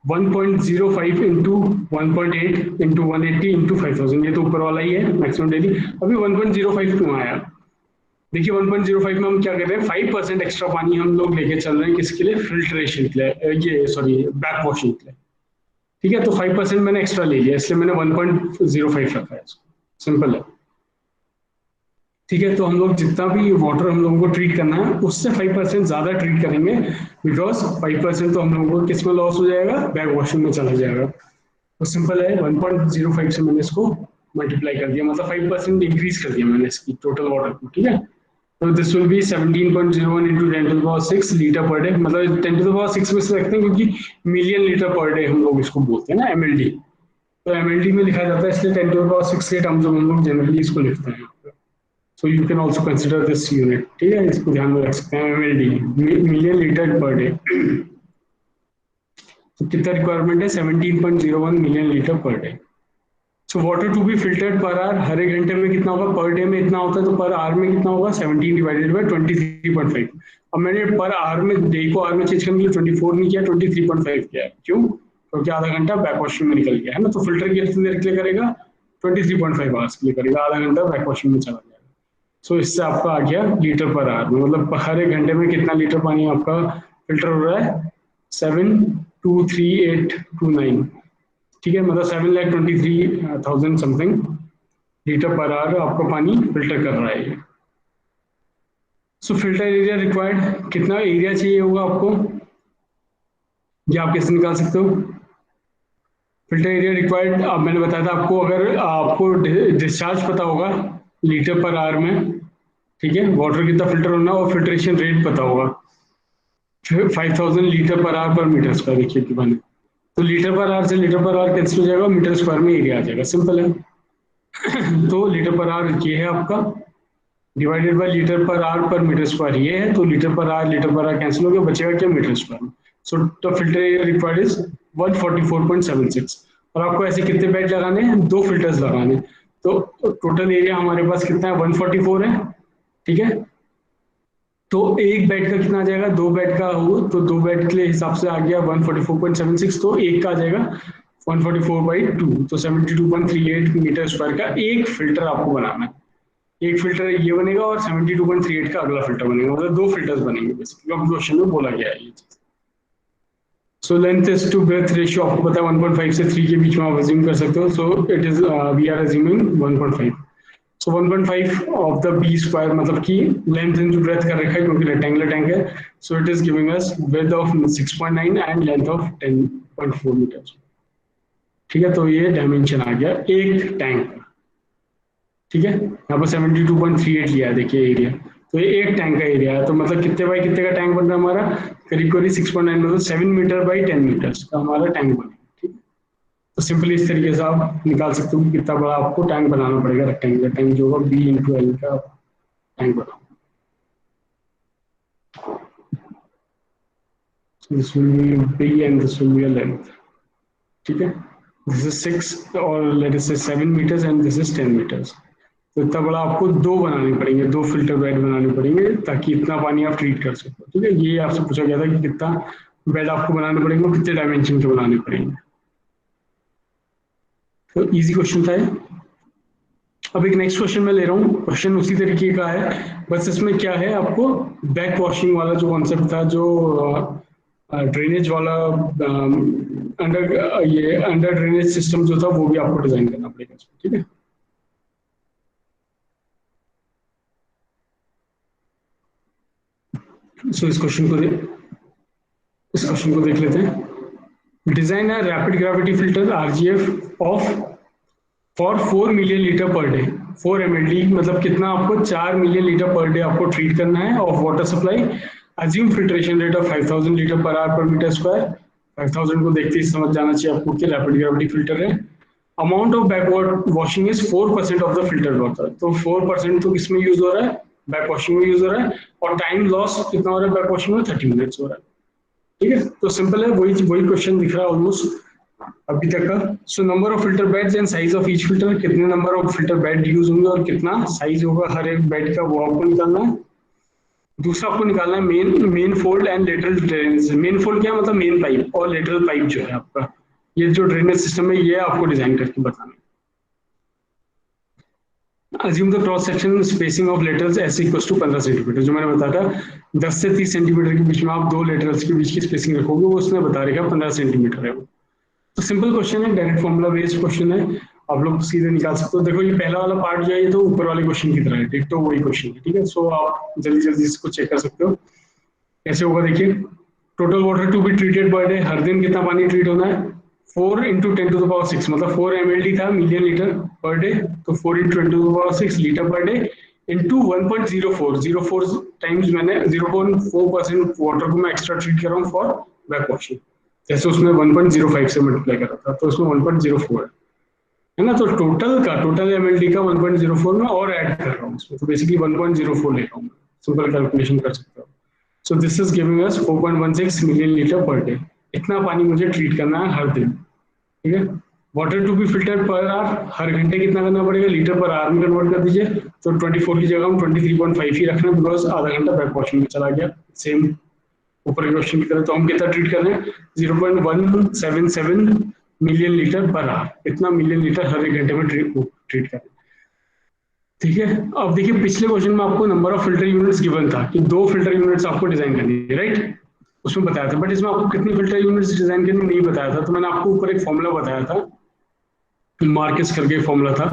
1.05 इंटू 1.8 इंटू 180 इंटू 5,000, ये तो ऊपर वाला ही है मैक्सिमम डेली। अभी 1.05 क्यों आया, देखिए 1.05 में हम क्या कर रहे हैं, 5% एक्स्ट्रा पानी हम लोग लेके चल रहे हैं किसके लिए, फिल्ट्रेशन के लिए, ये सॉरी बैक वॉशिंग के लिए। ठीक है, तो 5% मैंने एक्स्ट्रा ले लिया, इसलिए मैंने 1.05 रखा है, सिंपल है। ठीक है, तो हम लोग जितना भी वाटर हम लोगों को ट्रीट करना है उससे 5% ज्यादा ट्रीट करेंगे, बिकॉज 5% तो हम लोगों को किस में लॉस हो जाएगा, बैक वॉशिंग में चला जाएगा। तो सिंपल है, 1.05 से मैंने इसको मल्टीप्लाई कर दिया, मतलब 5% इंक्रीज कर दिया मैंने इसकी टोटल वाटर को। ठीक है, तो this will B 17.01 into 10⁶ litre per day, मतलब 10⁶ में से रखते हैं क्योंकि मिलियन लीटर पर डे हम लोग इसको बोलते हैं ना, MLD। तो MLD में लिखा जाता है, इसलिए 10⁶ के टर्म्स में हम लोग जनरली इसको लिखते हैं। So you can also consider this unit। ठीक है, इसको ध्यान में रख सकते हैं, MLD million litre per day. तो कितना रिक्वायरमेंट है, 17.01 million litre per day. So water to be filtered per hour, हर एक घंटे में कितना होगा, पर डे में इतना होता है तो पर आवर में कितना होगा, 17 डिवाइडेड बाय 23.5। अब मैंने पर आवर में डे को आवर में चेंज करने के लिए 24 नहीं किया, 23.5 किया है। क्यों? क्योंकि आधा घंटा बैक वॉशिंग में निकल गया है ना, तो फिल्टर कितनी देर के लिए करेगा? 23.5 आवर्स के लिए करेगा, आधा घंटा बैक वॉशिंग में चला जाएगा। सो इससे आपका आ गया लीटर पर आवर में, मतलब हर एक घंटे में कितना लीटर पानी आपका फिल्टर हो रहा है? 723,829, ठीक है, मतलब 7,23,000 समथिंग लीटर पर आवर आपका पानी फिल्टर कर रहा है ये। सो फिल्टर एरिया रिक्वायर्ड, कितना एरिया चाहिए होगा आपको, ये आप कैसे निकाल सकते हो? फिल्टर एरिया रिक्वायर्ड, अब मैंने बताया था आपको, अगर आपको डिस्चार्ज पता होगा लीटर पर आवर में, ठीक है, वाटर कितना फिल्टर होना और फिल्ट्रेशन रेट पता होगा 5000 litre per hour per metre square, देखिए कि बने तो लीटर पर आवर से लीटर पर आवर कैंसिल हो जाएगा, मीटर स्क्वायर में एरिया आ जाएगा, सिंपल है। तो लीटर पर आवर ये है आपका, divided by litre per hour per metre square ये है, तो लीटर पर आवर कैंसिल हो गया, बचेगा क्या? Metre square. So the filter area required is 144.76। और आपको ऐसे कितने बेड लगाने हैं? 2 फिल्टर्स लगाने, तो टोटल एरिया हमारे पास कितना है? 144 है, ठीक है। तो एक बेड का कितना आ जाएगा? 2 बेड का हो तो 2 बेड के लिए हिसाब से आ गया 144.76, तो एक का आ जाएगा 144/2, तो 72.38 मीटर स्क्वायर का एक फिल्टर आपको बनाना है। एक फिल्टर ये बनेगा और 72.38 का अगला फिल्टर बनेगा, मतलब 2 फिल्टर्स बनेंगे बेसिकली, क्वेश्चन में बोला गया है ये चीज। So length is to breadth ratio आपको पता है 1.5 से 3 के बीच में आप अज्यूम कर सकते हो, so it is we are assuming 1.5। So 1.5 of the B square, मतलब कि लेंथ इनटू ब्रेथ कर रखा है क्योंकि रेक्टेंगुलर टैंक है, so it is giving us width of 6.9 and length of 10.4 metre, ठीक है। तो ये डायमेंशन आ गया एक टैंक का, ठीक है। यहाँ पर 72.38 लिया है, देखिए एरिया, तो ये एक टैंक का एरिया है, तो मतलब कितने बाई कितने का टैंक बन रहा है हमारा? करीब करीब 6.9, मतलब 7 मीटर बाई 10 मीटर्स का हमारा टैंक बनेगा, ठीक है। तो सिंपली इस तरीके से आप निकाल सकते हो कि कितना बड़ा आपको टैंक बनाना पड़ेगा, रेक्टेंगुलर टैंक जो होगा B/L का टैंक बनाओ। This will B B and this will be a length, ठीक है। दिस इज 6 और late us say 7 metres and this is 10 metres. तो इतना बड़ा आपको 2 बनाने पड़ेंगे, 2 फिल्टर बेड बनाने पड़ेंगे ताकि इतना पानी आप ट्रीट कर सको, ठीक है। ये आपसे पूछा गया था कि कितना बेड आपको बनाने पड़ेंगे और कितने डायमेंशन के बनाने पड़ेंगे, तो इजी क्वेश्चन था ये। अब एक नेक्स्ट क्वेश्चन मैं ले रहा हूँ, क्वेश्चन उसी तरीके का है, बस इसमें क्या है, आपको बैक वॉशिंग वाला जो कॉन्सेप्ट था, जो ड्रेनेज वाला अंडर ये अंडर ड्रेनेज सिस्टम जो था वो भी आपको डिजाइन करना पड़ेगा, ठीक है। सो इस क्वेश्चन को देख लेते हैं। डिजाइन है rapid gravity filter RGF of for 4 million litre per day, 4 mld, मतलब कितना आपको 4 मिलियन लीटर पर डे आपको ट्रीट करना है of water supply. Assume filtration rate of 5000 litre per hour per metre square. 5000 को देखते ही समझ जाना चाहिए आपको कि रैपिड ग्रेविटी फिल्टर है। Amount of backward washing is 4% of the filter water, तो 4% तो किसमें यूज हो रहा है? बैक वॉशिंग में यूज हो रहा है। और टाइम लॉस कितना हो रहा है बैक वॉशिंग में? 30 मिनट्स हो रहा है, ठीक है। तो सिंपल है, वही क्वेश्चन दिख रहा है ऑलमोस्ट अभी तक का। So number of filter beds and size of each filter, कितने number of filter bed use होंगे और कितना साइज होगा हर एक बेड का, वो आपको निकालना है। दूसरा आपको निकालना है main fold and lateral drainage. Main fold क्या मतलब मेन पाइप, और लेटरल पाइप जो है आपका, ये जो ड्रेनेज सिस्टम है ये आपको डिजाइन करके बताना है। Assume the cross section spacing of laterals S equals to 15 centimetre, जो मैंने बताया था 10 से 30 सेंटीमीटर के बीच में आप 2 लेटरल्स के बीच की स्पेसिंग रखोगे, वो उसने बता रखा 15 सेंटीमीटर है वो। तो सिंपल क्वेश्चन है, डायरेक्ट फॉर्मूला बेस्ड क्वेश्चन है, आप लोग सीधे निकाल सकते हो। देखो ये पहला वाला पार्ट जो है ये तो ऊपर वाले क्वेश्चन की तरह है, ठीक, तो वही क्वेश्चन है, ठीक है। सो आप जल्दी जल्दी इसको चेक कर सकते हो कैसे होगा। देखिए total water to be treated per day, हर दिन कितना पानी ट्रीट होना है? 4 × 10⁻⁶, मतलब 4 mld था मिलियन लीटर पर डे, तो 4 × 10⁻⁶ litre per day into 1.04 times, मैंने 0.4% वाटर को मैं एक्स्ट्रा ट्रीट कर रहा हूँ फॉर बैक वॉशिंग, जैसे उसमें 1.05 से मल्टीप्लाई कर रहा था, तो उसमें 1.04 है ना। तो टोटल mld का 1.04 में और ऐड कर रहा हूँ इसमें, तो बेसिकली 1.04 ले रहा हूँ, सिंपल कैलकुलेशन कर सकते हो। सो this is giving us 4.16 million litre per day, इतना पानी मुझे ट्रीट करना है हर दिन, ठीक है। Water to be filter per hour, हर घंटे कितना करना पड़ेगा, लीटर पर आवर में कन्वर्ट कर दीजिए। तो 24 की जगह हम 23.5 ही रखना, बिकॉज आधा घंटा बैक वॉशिंग में चला गया, सेम ऊपर के क्वेश्चन की तरह। तो हम कितना ट्रीट कर रहे हैं, 0.177 मिलियन लीटर पर आवर, इतना मिलियन लीटर हर एक घंटे में ट्रीट कर रहे हैं। ठीक है, अब देखिए पिछले क्वेश्चन में आपको number of filter units given था कि 2 फिल्टर यूनिट्स आपको डिजाइन करनी है, राइट, उसमें बताया था। बट इसमें आपको कितनी फिल्टर यूनिट्स डिजाइन करनी नहीं बताया था। तो मैंने आपको ऊपर एक फॉर्मूला बताया था, मार्कस करके फॉर्मूला था,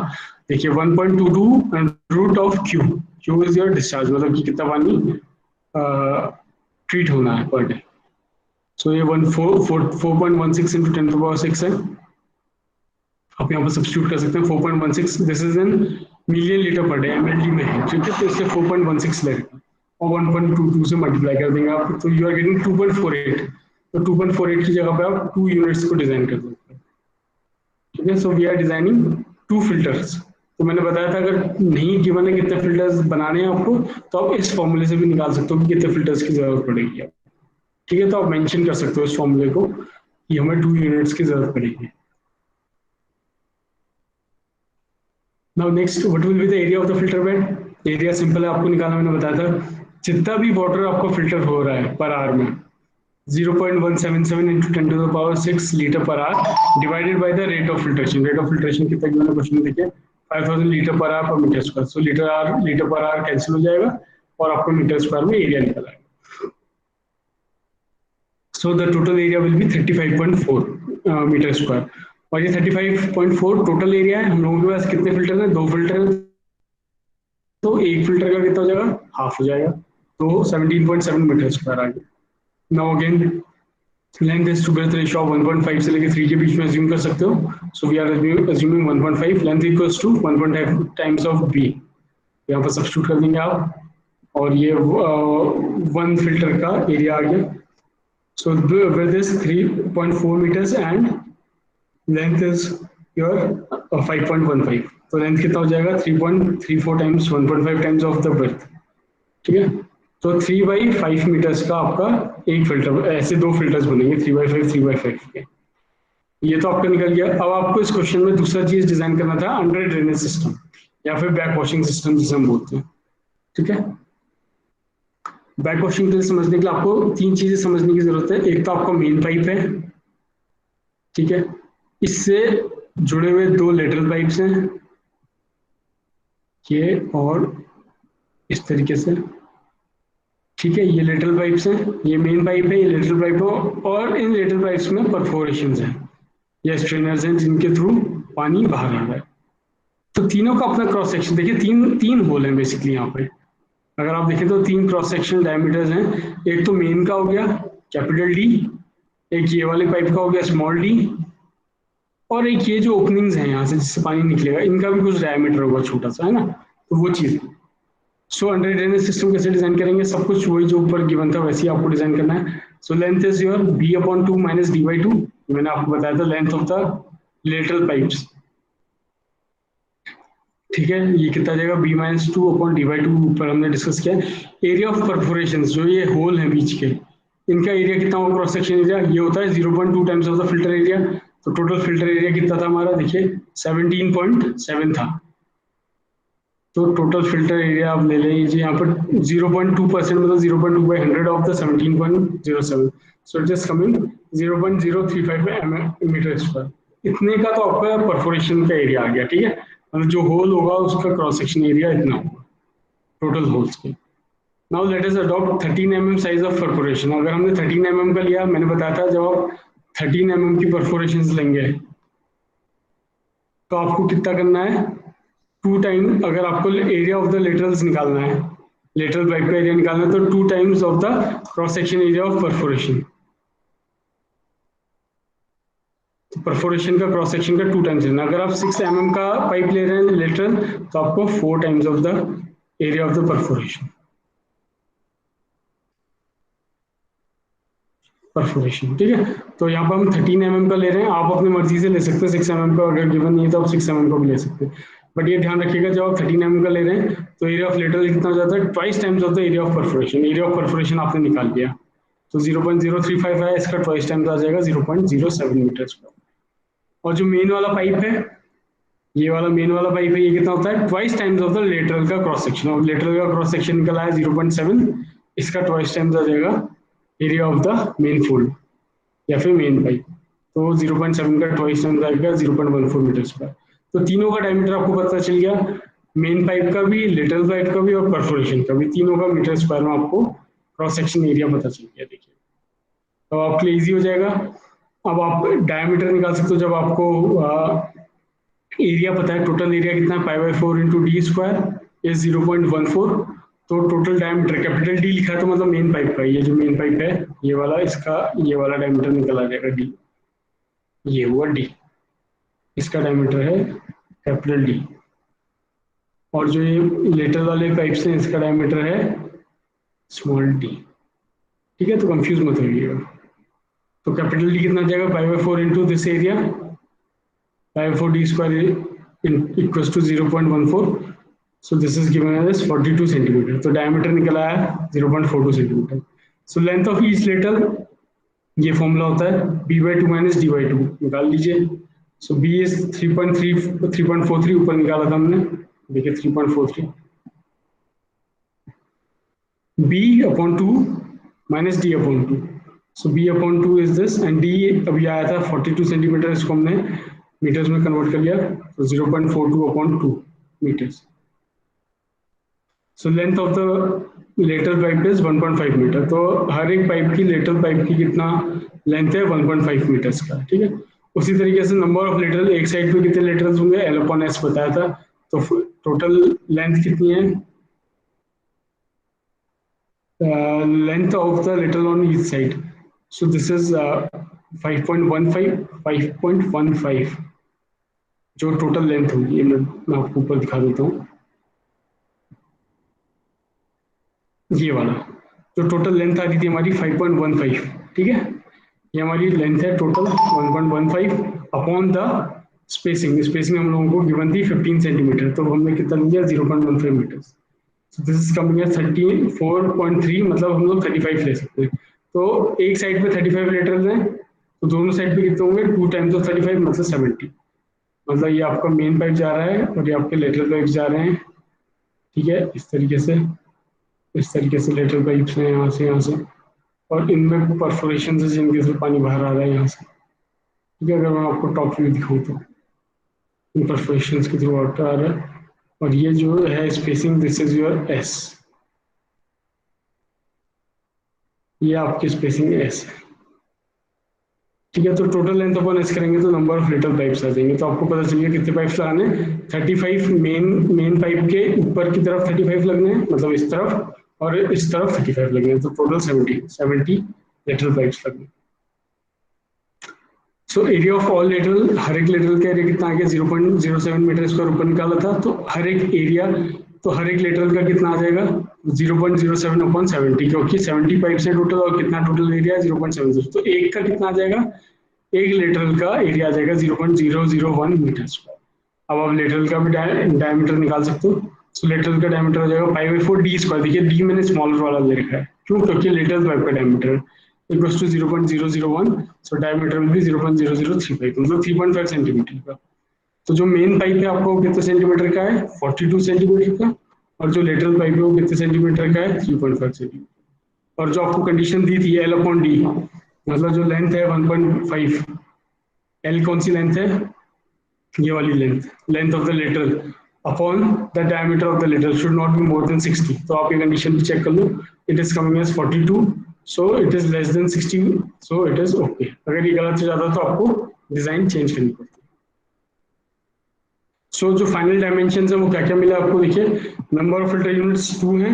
देखिए 1.22 and root of Q, Q is your discharge, मतलब कि कितना पानी ट्रीट होना है पर डे। सो ये 4.16 इंटू 10 टू पावर 6 है, आप यहाँ पर सब्स्टिट्यूट कर सकते हैं 4.16, this is in million litre per day, MLD में है, ठीक है, तो इससे 4.16 लगेगा और 1.22 से मल्टीप्लाई कर देंगे आप, तो यू आर गेटिंग 2.48। तो 2.48 की जगह पे आप 2 यूनिट्स को डिजाइन कर सकते हैं, ठीक है। So we are designing 2 filters. तो मैंने बताया था अगर नहीं गिवन है कितने फिल्टर्स बनाने हैं आपको, तो आप इस फॉर्मूले से भी निकाल सकते हो कि कितने फिल्टर्स की जरूरत पड़ेगी आप, ठीक है। तो आप मेंशन कर सकते हो इस फॉर्मूले को कि हमें 2 यूनिट्स की जरूरत पड़ेगी। Now next, what will be the area of the filter bed. Area simple है, आपको निकालना मैंने बताया था, जितना भी वाटर आपका फिल्टर हो रहा है पर आवर में 0.177 into 10 to the power 6 litre per our divided by the rate of filtration. Rate of filtration कितना गिवन है क्वेश्चन में, देखिए 5000 litre per hour per metre square. So litre per our cancel हो जाएगा और आपको मीटर स्क्वायर में area निकल आएगा। So the total area will be 35.4 metre square, और ये 35.4 टोटल एरिया है। हम लोगों के पास कितने फिल्टर हैं, 2 फिल्टर हैं, तो एक फिल्टर का कितना हो जाएगा, हाफ हो जाएगा, तो 17.7 मीटर स्क्वायर आ गया। Now again length is to breadth ratio of 1.5 से लेकर 3 के बीच में अज्यूम कर सकते हो। So we are assuming 1.5, length equals to 1.5 times of B, यहाँ पर सब्स्टिट्यूट कर देंगे आप, और ये 1 फिल्टर का एरिया आ गया। So width is 3.4 meters and length is your 5.15, तो लेंथ कितना हो जाएगा 3.34 times 1.5 times of the breadth, ठीक है। तो 3/5 मीटर्स का आपका एक फिल्टर, ऐसे 2 फिल्टर्स बनेंगे 3/5 3/5 के। ये तो आपका निकल गया। अब आपको इस क्वेश्चन में दूसरा चीज डिजाइन करना था, अंडर ड्रेनेज सिस्टम या फिर बैक वॉशिंग सिस्टम जिसे हम बोलते हैं, ठीक है। बैक वॉशिंग के लिए समझने के लिए आपको 3 चीजें समझने की जरूरत है। एक तो आपका मेन पाइप है, ठीक है, इससे जुड़े हुए 2 लेटरल पाइप्स हैं, ये और इस तरीके से, ठीक है। ये लेटरल पाइप्स हैं, ये मेन पाइप है, ये लेटरल पाइप है, और इन लेटरल पाइप्स में परफोरेशंस हैं, ये स्ट्रेनर्स हैं जिनके थ्रू पानी बाहर आ रहा है। तो तीनों का अपना क्रॉस सेक्शन देखिए, तीन होल हैं बेसिकली यहाँ पे। अगर आप देखें तो 3 क्रॉस सेक्शन डायमीटर्स हैं, एक तो मेन का हो गया कैपिटल डी, एक ये वाले पाइप का हो गया स्मॉल डी, और एक ये जो ओपनिंग्स हैं यहाँ से जिससे पानी निकलेगा, इनका भी कुछ डायमीटर होगा छोटा सा, है ना, तो वो चीज़। सो अंडर ड्रेनेज सिस्टम कैसे डिजाइन करेंगे, सब कुछ वही जो ऊपर गिवन था वैसे ही आपको डिजाइन करना है। सो length is your b/2 minus d/2, मैंने आपको बताया था length of the lateral pipes, ठीक है। ये कितना जाएगा b-2/d/2, ऊपर हमने डिस्कस किया। एरिया ऑफ परफोरेशन, जो ये होल है बीच के, इनका एरिया कितना होगा, क्रॉस सेक्शन एरिया, ये होता है 0.2 times of the filter area. तो टोटल फिल्टर एरिया कितना था हमारा, देखिए 17.7 था। तो टोटल फिल्टर एरिया आप ले लीजिए यहाँ पर 0.2%, मतलब 0.2/100 of the 17.07, so it is coming 0.035 metre square. इतने का तो आपका परफोरेशन का एरिया आ गया, ठीक है, मतलब जो होल होगा उसका क्रॉस सेक्शन एरिया इतना होगा टोटल होल्स के। Now let us adopt 13 mm size of perforation. अगर हमने 13 mm का लिया, मैंने बताया था जब आप 13 mm की परफोरेशन लेंगे तो आपको कितना करना है, 2 टाइम, अगर आपको एरिया ऑफ द लेटरल्स निकालना है, लेटरल पाइप का एरिया निकालना है, तो 2 times of the cross section area of perforation. तो परफोरेशन का क्रॉस सेक्शन का 2 टाइम्स लेना। अगर आप 6 mm का पाइप ले रहे हैं लेटरल, तो आपको 4 times of the area of the perforation perforation, ठीक है। तो यहाँ पर हम 13 mm का ले रहे हैं, आप अपनी मर्जी से ले सकते हैं 6 mm का, अगर गिवन नहीं है तो आप 6 mm का भी ले सकते हैं। बट ये ध्यान रखिएगा जब आप 13 mm का ले रहे हैं तो एरिया ऑफ लेटरल कितना हो जाता है, twice times of the area of perforation. Area of perforation आपने निकाल दिया, तो 0.035 है, इसका ट्वाइस टाइम्स आ जाएगा 0.07 मीटर स्क्वायर। और जो मेन वाला पाइप है, ये वाला मेन वाला पाइप है, ये कितना होता है twice times of the lateral का क्रॉस सेक्शन। और लेटरल का क्रॉस सेक्शन निकला है 0.7, इसका ट्वाइस टाइम्स आ जाएगा area of the main fold या फिर मेन पाइप। तो 0.7 का ट्वाइस टाइम्स आएगा 0.14 मीटर स्क्वायर। तो तीनों का डायमीटर आपको पता चल गया, मेन पाइप का भी, लेटरल पाइप का भी और परफोरेशन का भी, तीनों का मीटर स्क्वायर में आपको क्रॉस सेक्शन एरिया पता चल गया। देखिए तो आपके लिए इजी हो जाएगा। अब आप डायमीटर निकाल सकते हो जब आपको एरिया पता है। टोटल एरिया कितना है, पाई by 4 into D square is 0.14। तो टोटल डायमीटर कैपिटल डी लिखा है तो मतलब मेन पाइप का, ये जो मेन पाइप है ये वाला, इसका ये वाला डायमीटर निकल आ जाएगा डी, ये हुआ डी, इसका डायमीटर है कैपिटल डी। और जो ये लेटर वाले पाइप्स हैं इसका डायमीटर है स्मॉल डी। ठीक है, तो कंफ्यूज मत होइएगा। तो कैपिटल डी कितना जाएगा, pi by 4 into this area, pi by 4 D square equals to 0.14। So this is given as 42 centimetre. तो डायमीटर निकला है 0.42 centimetre. So length of each lateral, ये फॉर्मूला होता है b by 2 minus d by 2, निकाल लीजिए। सो b इज 3.43 ऊपर निकाला था हमने, देखिए 3.43 b upon 2 minus d upon 2। So b upon 2 is this and d अभी आया था 42 सेंटीमीटर, इसको हमने मीटर्स में कन्वर्ट कर लिया, तो 0.42 upon 2 metres. So length of the lateral pipe is 1.5 metre. तो हर एक पाइप की, लेटरल पाइप की कितना लेंथ है 1.5 मीटर्स का। ठीक है, उसी तरीके से नंबर ऑफ लेटरल, एक साइड पे कितने लेटरल्स होंगे, एल अपॉन एस बताया था। तो टोटल लेंथ कितनी है, length of the lateral on each side, so this is 5.15 जो टोटल लेंथ होगी। ये मैं आपको ऊपर दिखा देता हूँ, ये वाला जो टोटल लेंथ आ रही थी हमारी 5.15। ठीक है, ये हमारी लेंथ है total 1.15 upon the spacing. Spacing हम लोगों को गिवन थी 15 सेंटीमीटर, तो हमने कितना लिया 0.15 metre. So this is coming at 34.3, मतलब हम लोग 35 ले सकते हैं। तो एक साइड पे 35 लीटर्स हैं, तो दोनों साइड पे कितने होंगे, 2 टाइम्स ऑफ 35 मतलब 70। मतलब ये आपका मेन पाइप जा रहा है और ये आपके लेटरल पाइप जा रहे हैं। ठीक है, इस तरीके से लेटरल पाइप्स हैं यहाँ से यहाँ से, और इनमें परफोरेशन है जिनके से पानी बाहर आ रहा है यहाँ से। ठीक है, अगर मैं आपको टॉप व्यू दिखाऊँ तो इन परफोरेशन के थ्रू आउट आ रहा है। और ये जो है spacing, this is your S, ये आपकी स्पेसिंग एस है। ठीक है, तो टोटल लेंथ अपन एस करेंगे तो नंबर ऑफ लिटल पाइप्स आ जाएंगे। तो आपको पता चलिए कितने पाइप्स लगाने, 35 मेन पाइप के ऊपर की तरफ 35 लगने हैं, मतलब इस तरफ, और इस तरफ 35 लगने हैं, तो टोटल 70 लेटरल पाइप्स लगने। So area of all lateral, हर एक लेटरल का एरिया कितना आ गया 0.07 मीटर स्क्वायर ऊपर निकाला था। तो हर एक एरिया, तो हर एक लेटरल का कितना आ जाएगा 0.07 अपॉन 70, क्योंकि 70 पाइप्स है टोटल और कितना टोटल एरिया 0.70। तो एक का कितना आ जाएगा, एक लेटरल का एरिया आ जाएगा 0.001 मीटर स्क्वायर। अब आप लेटरल का भी डायमीटर निकाल सकते हो। सो लेटरल का डायमीटर हो जाएगा पाई बाई 4 डी स्क्वायर। देखिए डी मैंने स्मॉलर वाला ले रखा है, क्यों, क्योंकि लेटरल पाइप का diameter equals to 0.001, so diameter will be 0.0035, मतलब 3.5 सेंटीमीटर का। तो जो मेन पाइप है आपको कितने सेंटीमीटर का है, 42 सेंटीमीटर का, और जो लेटरल पाइप है वो कितने सेंटीमीटर का है, 3.5 सेंटीमीटर। और जो आपको कंडीशन दी थी एल अपॉन डी, मतलब जो लेंथ है 1.5, एल कौन सी लेंथ है, ये वाली length of the lateral upon the diameter of the lateral should not be more than 60। तो आप ये कंडीशन भी चेक कर लो, it is coming as 42, so it is less than 60, so it is okay. अगर ये गलत हो जाता तो आपको डिजाइन चेंज करनी पड़ती। सो जो फाइनल डायमेंशन है वो क्या क्या मिला आपको, देखिए नंबर ऑफ फिल्टर यूनिट्स 2 है,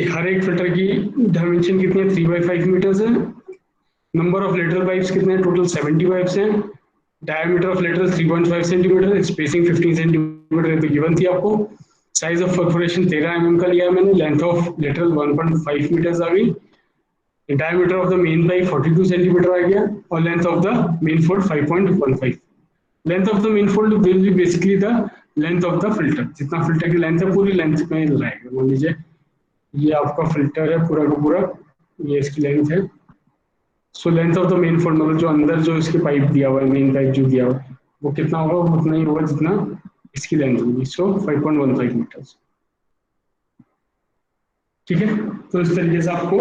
हर एक फिल्टर की डायमेंशन कितनी है 3/5 मीटर्स है। नंबर ऑफ लेटरल पाइप्स कितने हैं, टोटल 70 पाइप्स हैं। Diameter of lateral 3.5 centimetre, spacing 15 centimetre तो गिवन थी आपको। साइज ऑफ परफोरेशन 13 mm का लिया है मैंने। लेंथ ऑफ लेटरल 1.5 मीटर्स आ गई। Diameter of the main pipe 42 centimetre आ गया, और length of the main fold 5.15। Length of the main fold will be basically the length of the filter, जितना फिल्टर की लेंथ है पूरी लेंथ में रहेगा। मान लीजिए ये आपका फिल्टर है पूरा का पूरा, ये इसकी लेंथ है। सो length of the main fold मतलब जो अंदर जो इसके पाइप दिया हुआ है, मेन पाइप जो दिया हुआ है, वो कितना होगा, वो उतना ही होगा जितना इसकी लेंथ होगी, सो 5.15 मीटर्स। ठीक है, तो इस तरीके से आपको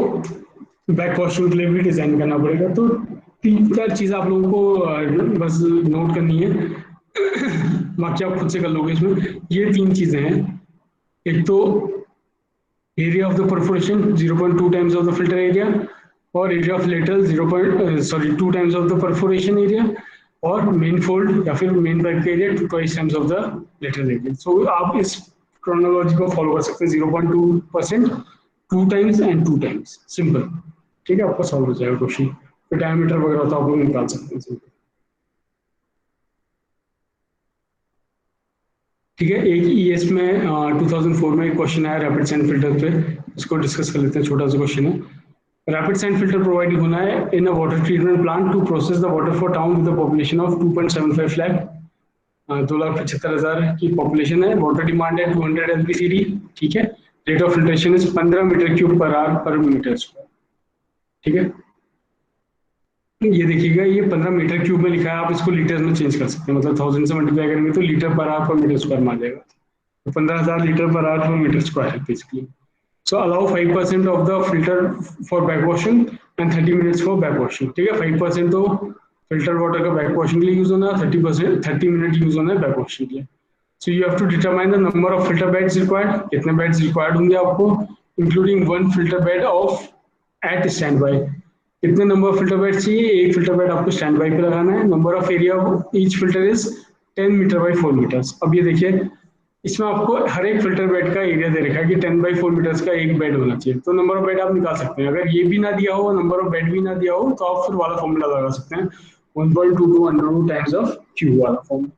बैक वॉशरूम के लिए भी डिजाइन करना पड़ेगा। तो तीन चार चीज आप लोगों को बस नोट करनी है, बाकी आप खुद से कर लोगे इसमें। ये तीन चीजें हैं, एक तो area of the perforation 0.2 times of the filter area, और area of lateral 2 times of the perforation area, और मेन फोल्ड या फिर मेन पाइप का area 2 times of the lateral area. So आप इस क्रोनोलॉजी को फॉलो कर सकते हैं, 0.2%, 2 टाइम्स एंड 2 टाइम्स, सिंपल। ठीक है, आपका सॉल्व हो जाएगा क्वेश्चन। फिर डायमीटर वगैरह तो आप लोग निकाल सकते हैं सिंपल। ठीक है, एक ईएस में 2004 में एक क्वेश्चन आया रैपिड सैंड फिल्टर पे, इसको डिस्कस कर लेते हैं। छोटा सा क्वेश्चन है, रैपिड सैंड फिल्टर प्रोवाइड होना है in a water treatment plant to process the water for town with a population of 2.75 lakh, 2,75,000 की पॉपुलेशन है, वाटर डिमांड है 200 एलपीसीडी। ठीक है, rate of filtration is 15 metre cube per hour per metre square. ठीक है, ये देखिएगा, ये 15 मीटर क्यूब में लिखा है, आप इसको लीटर में चेंज कर सकते हैं, मतलब 1000 से मल्टीप्लाई करेंगे तो litre per hour per metre square में आ जाएगा। तो 15,000 litre per hour per metre square है basically. So allow 5% of the filter for backwashing and 30 minutes for backwashing। ठीक है, 5% तो फिल्टर वाटर का बैकवॉशिंग के लिए यूज होना है, 30 मिनट यूज होना है बैकवॉशिंग के लिए। So you have to determine the number of filter beds required, कितने बेड्स रिक्वायर्ड होंगे आपको, including 1 filter bed of at standby. कितने नंबर ऑफ फिल्टर बेड चाहिए, एक फिल्टर बेड आपको स्टैंड बाई पे लगाना है। Number of area of each filter is 10 metre by 4 metres. अब ये देखिए, इसमें आपको हर एक फिल्टर बेड का एरिया दे रखा है कि 10/4 मीटर्स का एक बेड होना चाहिए। तो नंबर ऑफ बेड आप निकाल सकते हैं, अगर ये भी ना दिया हो, नंबर ऑफ बेड भी ना दिया हो, तो आप फिर वाला फॉर्मूला लगा सकते हैं, 1.22 under root times of Q वाला फॉर्मूला।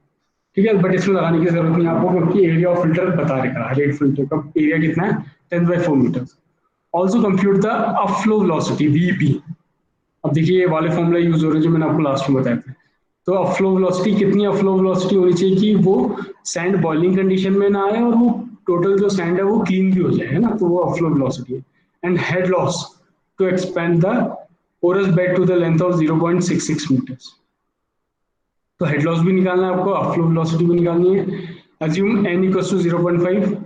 ठीक है, बट इसमें लगाने की जरूरत नहीं आपको, क्योंकि एरिया ऑफ फिल्टर बता रखा है, हर एक फिल्टर का एरिया कितना है, 10/4 metres. Also compute the upflow velocity VP. अब देखिए, ये वाले फॉर्मूला यूज हो रहे हैं जो मैंने आपको लास्ट में बताया था। तो अपफ्लो वेलोसिटी कितनी, अपफ्लो वेलोसिटी होनी चाहिए कि वो सैंड बॉइलिंग कंडीशन में ना आए और वो टोटल जो सैंड है वो क्लीन भी हो जाए, है ना, तो वो अपफ्लो वेलोसिटी है। And head loss to expand the porous bed to the length of 0.66 metres. तो हेड लॉस भी निकालना है आपको, अपफ्लो वेलोसिटी भी निकालनी है। Assume n equals to 0.5,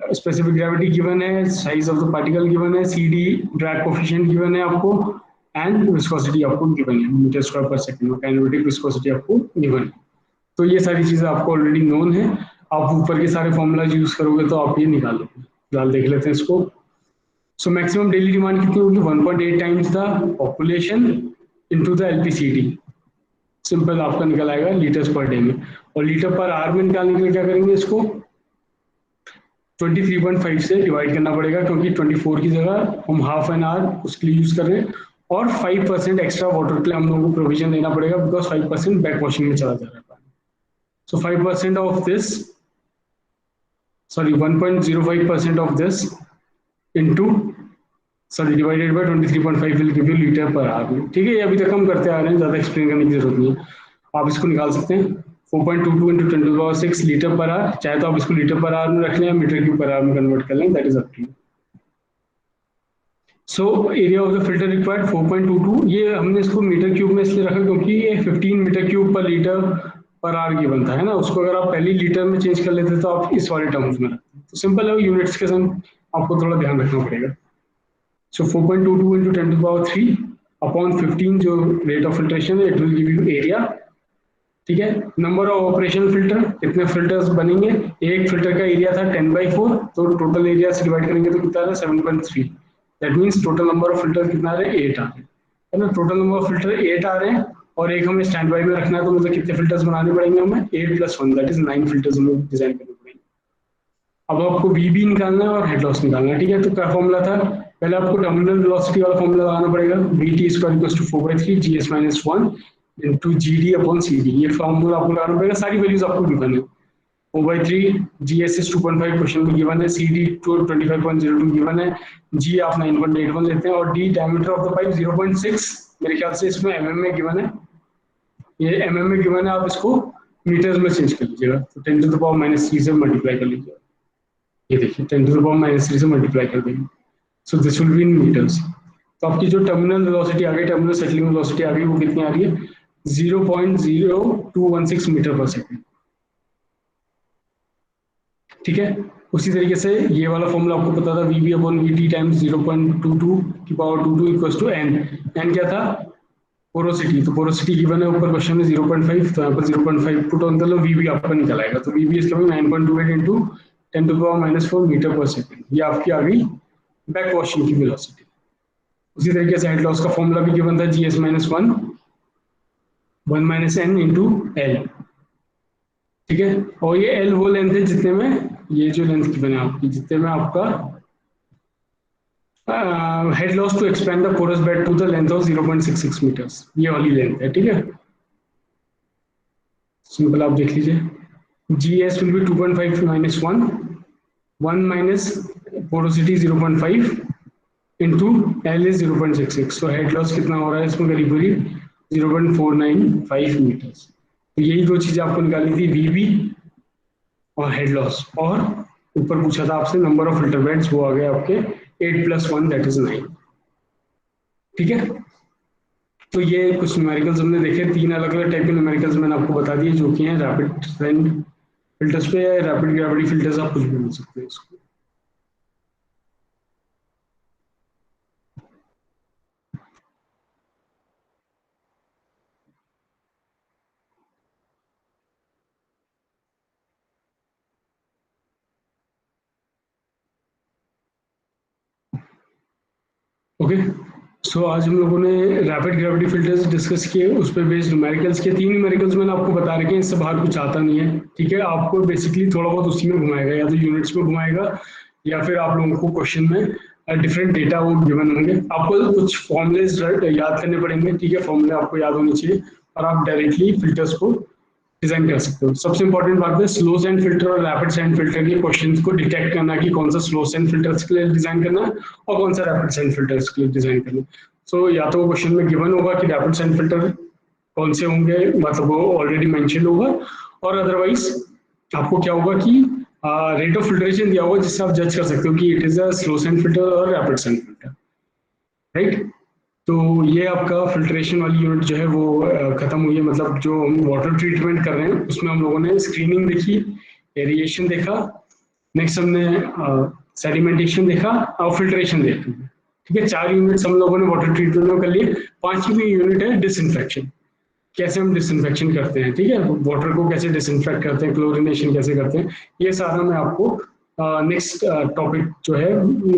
specific gravity given है, size of the particle given है, C D drag coefficient given है आपको, एंड विस्कोसिटी आपको गिवन है मीटर स्क्वायर पर सेकंड में, काइनेमेटिक विस्कोसिटी आपको गिवन है। तो ये सारी चीजें आपको ऑलरेडी नोन है, आप ऊपर के सारे फॉर्मूलाज यूज करोगे तो आप ये निकाल लोगे। फिलहाल देख लेते हैं इसको। सो मैक्सिमम डेली डिमांड कितनी होगी, 1.8 times the population into the LPCD. Simple आपका निकल आएगा लीटर्स पर डे में, और लीटर पर आवर में निकालने के लिए क्या करेंगे, इसको 23.5 से डिवाइड करना पड़ेगा, क्योंकि 24 की जगह हम हाफ एन आवर उसके लिए यूज कर रहे हैं, और 5% एक्स्ट्रा वाटर के लिए हम लोगों को प्रोविजन देना पड़ेगा, बिकॉज 5% बैक वॉशिंग में चला जा रहा है पानी। सो 5% of this, sorry 1.05% of this into, sorry divided by 23.5 will give you litre per our. ठीक है, ये अभी तक हम करते आ रहे हैं, ज्यादा एक्सप्लेन करने की जरूरत नहीं है, आप इसको निकाल सकते हैं। 4.22 इंटू 10⁻6 लीटर पर आवर, चाहे तो आप इसको लीटर पर आवर में रख लें या मीटर क्यूब पर आवर में कन्वर्ट कर लें, that is up to you. So area of the filter required 4.22, ये हमने इसको मीटर क्यूब में इसलिए रखा क्योंकि ये 15 मीटर क्यूब पर लीटर पर आवर की बनता है ना, उसको अगर आप पहले लीटर में चेंज कर लेते तो आप इस वाले टर्म्स में रखते। तो सिंपल है, यूनिट्स के संग आपको थोड़ा ध्यान रखना पड़ेगा। सो 4.22 इंटू 10⁻3 अपॉन 15 जो रेट ऑफ फिल्ट्रेशन है, it will give you area. ठीक है, नंबर ऑफ ऑपरेशनल फिल्टर, कितने फिल्टर्स बनेंगे, एक फिल्टर का एरिया था 10/4, तो टोटल एरिया से डिवाइड करेंगे तो कितना आ रहा है, 7.3। That means total number of filter कितना आ रहे हैं, 8 आ रहे हैं, है ना। टोटल नंबर ऑफ फिल्टर 8 आ रहे हैं, और एक हमें स्टैंड बाई में रखना है, तो मतलब कितने फिल्टर्स बनाने पड़ेंगे हमें, 8 + 1 दैट इज 9 फिल्टर्स हमें डिजाइन करने पड़ेंगे। अब आपको वी भी निकालना है और हेड लॉस निकालना है। ठीक है, तो क्या फॉर्मूला था, पहले आपको टर्मिनल वेलोसिटी वाला फॉर्मूला लगाना पड़ेगा, Vt² = 4/3 GS - 1 into GD upon CD। ये फॉर्मूला आपको लगाना पड़ेगा, सारी वैल्यूज आपको गिवन है, 4/3, GS is 2.5 क्वेश्चन में गिवन है, CD 25.02 गिवन है, G आप 9.81 लेते हैं, और D diameter of the pipe 0.6 मेरे ख्याल से इसमें mm में गिवन है, ये mm में गिवन है, आप इसको मीटर्स में चेंज कर लीजिएगा, तो 10⁻³ से मल्टीप्लाई कर लीजिएगा। ये देखिए 10⁻³ से मल्टीप्लाई कर देंगे, so this will be in metres. तो आपकी जो टर्मिनल वेलोसिटी आ गई, टर्मिनल सेटलिंग वेलोसिटी आ गई, वो कितनी आ रही है, 0.0216 मीटर पर सेकेंड। ठीक है, उसी तरीके से ये वाला फॉर्मूला आपको पता था, V B upon V T times 0.22 की power 22 equals to N. N क्या था? पोरोसिटी। तो पोरोसिटी गिवन है ऊपर क्वेश्चन में 0.5, तो यहाँ पर 0.5 पुट ऑन कर लो, वी बी आपका निकल आएगा। तो V B is coming 9.28 into 10⁻⁻4 metre per second. ये आपकी आ गई बैक वॉशिंग की वेलोसिटी। उसी तरीके से हेड लॉस का फॉर्मूला भी गिवन था, G S minus one minus N into L. ठीक है, और ये एल वो लेंथ है जितने में, ये जो लेंथ गिवन है आपकी, जितने में आपका head loss to expand the porous bed to the length of 0.66 metres, ये वाली लेंथ है। ठीक है, सिंपल आप देख लीजिए, G S will be 2.5 minus one minus porosity 0.5 into L is 0.66। तो हेड लॉस कितना हो रहा है इसमें? करीब करीब 0.495 मीटर्स। तो यही दो चीजें आपको निकालनी थी, वीबी और हेड लॉस। और ऊपर पूछा था आपसे नंबर ऑफ फिल्टर बेड्स, वो आ गए आपके 8 + 1 दैट इज 9। ठीक है, तो ये कुछ न्यूमेरिकल्स हमने देखे, 3 अलग अलग टाइप के न्यूमेरिकल्स मैंने आपको बता दिए, जो कि हैं रैपिड फिल्टर्स पे या रैपिड ग्रेविटी फिल्टर्स, आप कुछ भी बोल सकते हैं इसको। ओके, सो आज हम लोगों ने रैपिड ग्रेविटी फिल्टर्स डिस्कस किए, उस पर बेस्ड न्यूमेरिकल्स के 3 न्यूमेरिकल्स मैंने आपको बता रखे हैं, इससे बाहर कुछ आता नहीं है। ठीक है, आपको बेसिकली थोड़ा बहुत उसी में घुमाएगा, या तो यूनिट्स में घुमाएगा या फिर आप लोगों को क्वेश्चन में डिफरेंट डेटा वो गिवन होंगे। आपको कुछ फॉर्मुलेज याद करने पड़ेंगे। ठीक है, फॉर्मूले आपको याद होने चाहिए और आप डायरेक्टली फिल्टर्स को डिजाइन कर सकते हो। सबसे इंपॉर्टेंट बात है स्लो सैंड फिल्टर और रैपिड सैंड फिल्टर के क्वेश्चंस को डिटेक्ट करना कि कौन सा स्लो सैंड फिल्टर्स के लिए डिजाइन करना है और कौन सा रैपिड सैंड फिल्टर्स के लिए डिजाइन करना है। सो या तो क्वेश्चन में गिवन होगा कि रैपिड सैंड फिल्टर कौन से होंगे, मतलब वो ऑलरेडी मेंशन होगा, और अदरवाइज आपको क्या होगा कि रेट ऑफ फिल्ट्रेशन दिया होगा, जिससे आप जज कर सकते हो कि it is a slow sand filter और रैपिड सैंड फिल्टर। राइट, तो ये आपका फिल्ट्रेशन वाली यूनिट जो है वो खत्म हुई है। मतलब जो हम वाटर ट्रीटमेंट कर रहे हैं उसमें हम लोगों ने स्क्रीनिंग देखी, एरिएशन देखा, नेक्स्ट हमने सेडिमेंटेशन देखा और फिल्ट्रेशन देखा। ठीक है, 4 यूनिट्स हम लोगों ने वाटर ट्रीटमेंट में कर लिए। 5वीं यूनिट है डिसइंफेक्शन, कैसे हम डिसइंफेक्शन करते हैं। ठीक है, वाटर को कैसे डिसइंफेक्ट करते हैं, क्लोरिनेशन कैसे करते हैं, ये सारा मैं आपको नेक्स्ट टॉपिक जो है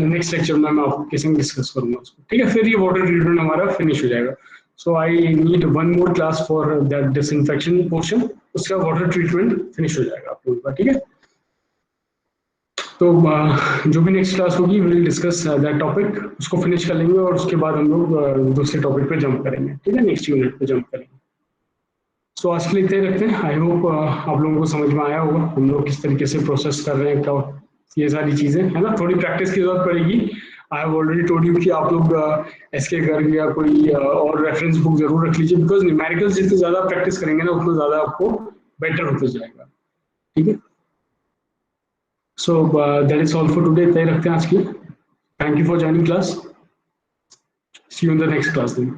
नेक्स्ट लेक्चर में मैं आपके संग डिस्कस करूंगा उसको। ठीक है, फिर ये वाटर ट्रीटमेंट हमारा फिनिश हो जाएगा। So I need 1 more class for that disinfection portion, उसका वाटर ट्रीटमेंट फिनिश हो जाएगा आप लोगों का। ठीक है, तो जो भी नेक्स्ट क्लास होगी विल डिस्कस दैट टॉपिक, उसको फिनिश कर लेंगे और उसके बाद हम लोग दूसरे टॉपिक पे जंप करेंगे। ठीक है, नेक्स्ट यूनिट पे जंप करेंगे। सो आज के लिए इतना ही रखते हैं। आई होप आप लोगों को समझ में आया होगा हम लोग किस तरीके से प्रोसेस कर रहे हैं, क्या ये सारी चीजें है ना। थोड़ी प्रैक्टिस की जरूरत पड़ेगी। I have already told you कि आप लोग एसके कर या कोई और रेफरेंस बुक जरूर रख लीजिए, बिकॉज न्यूमेरिकल्स जितनी ज्यादा प्रैक्टिस करेंगे ना उतना ज्यादा आपको बेटर होता जाएगा। ठीक है, so that is all for today. इतना ही रखते हैं आज की। Thank you for joining class, see you in the next class then.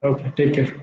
Okay, take care.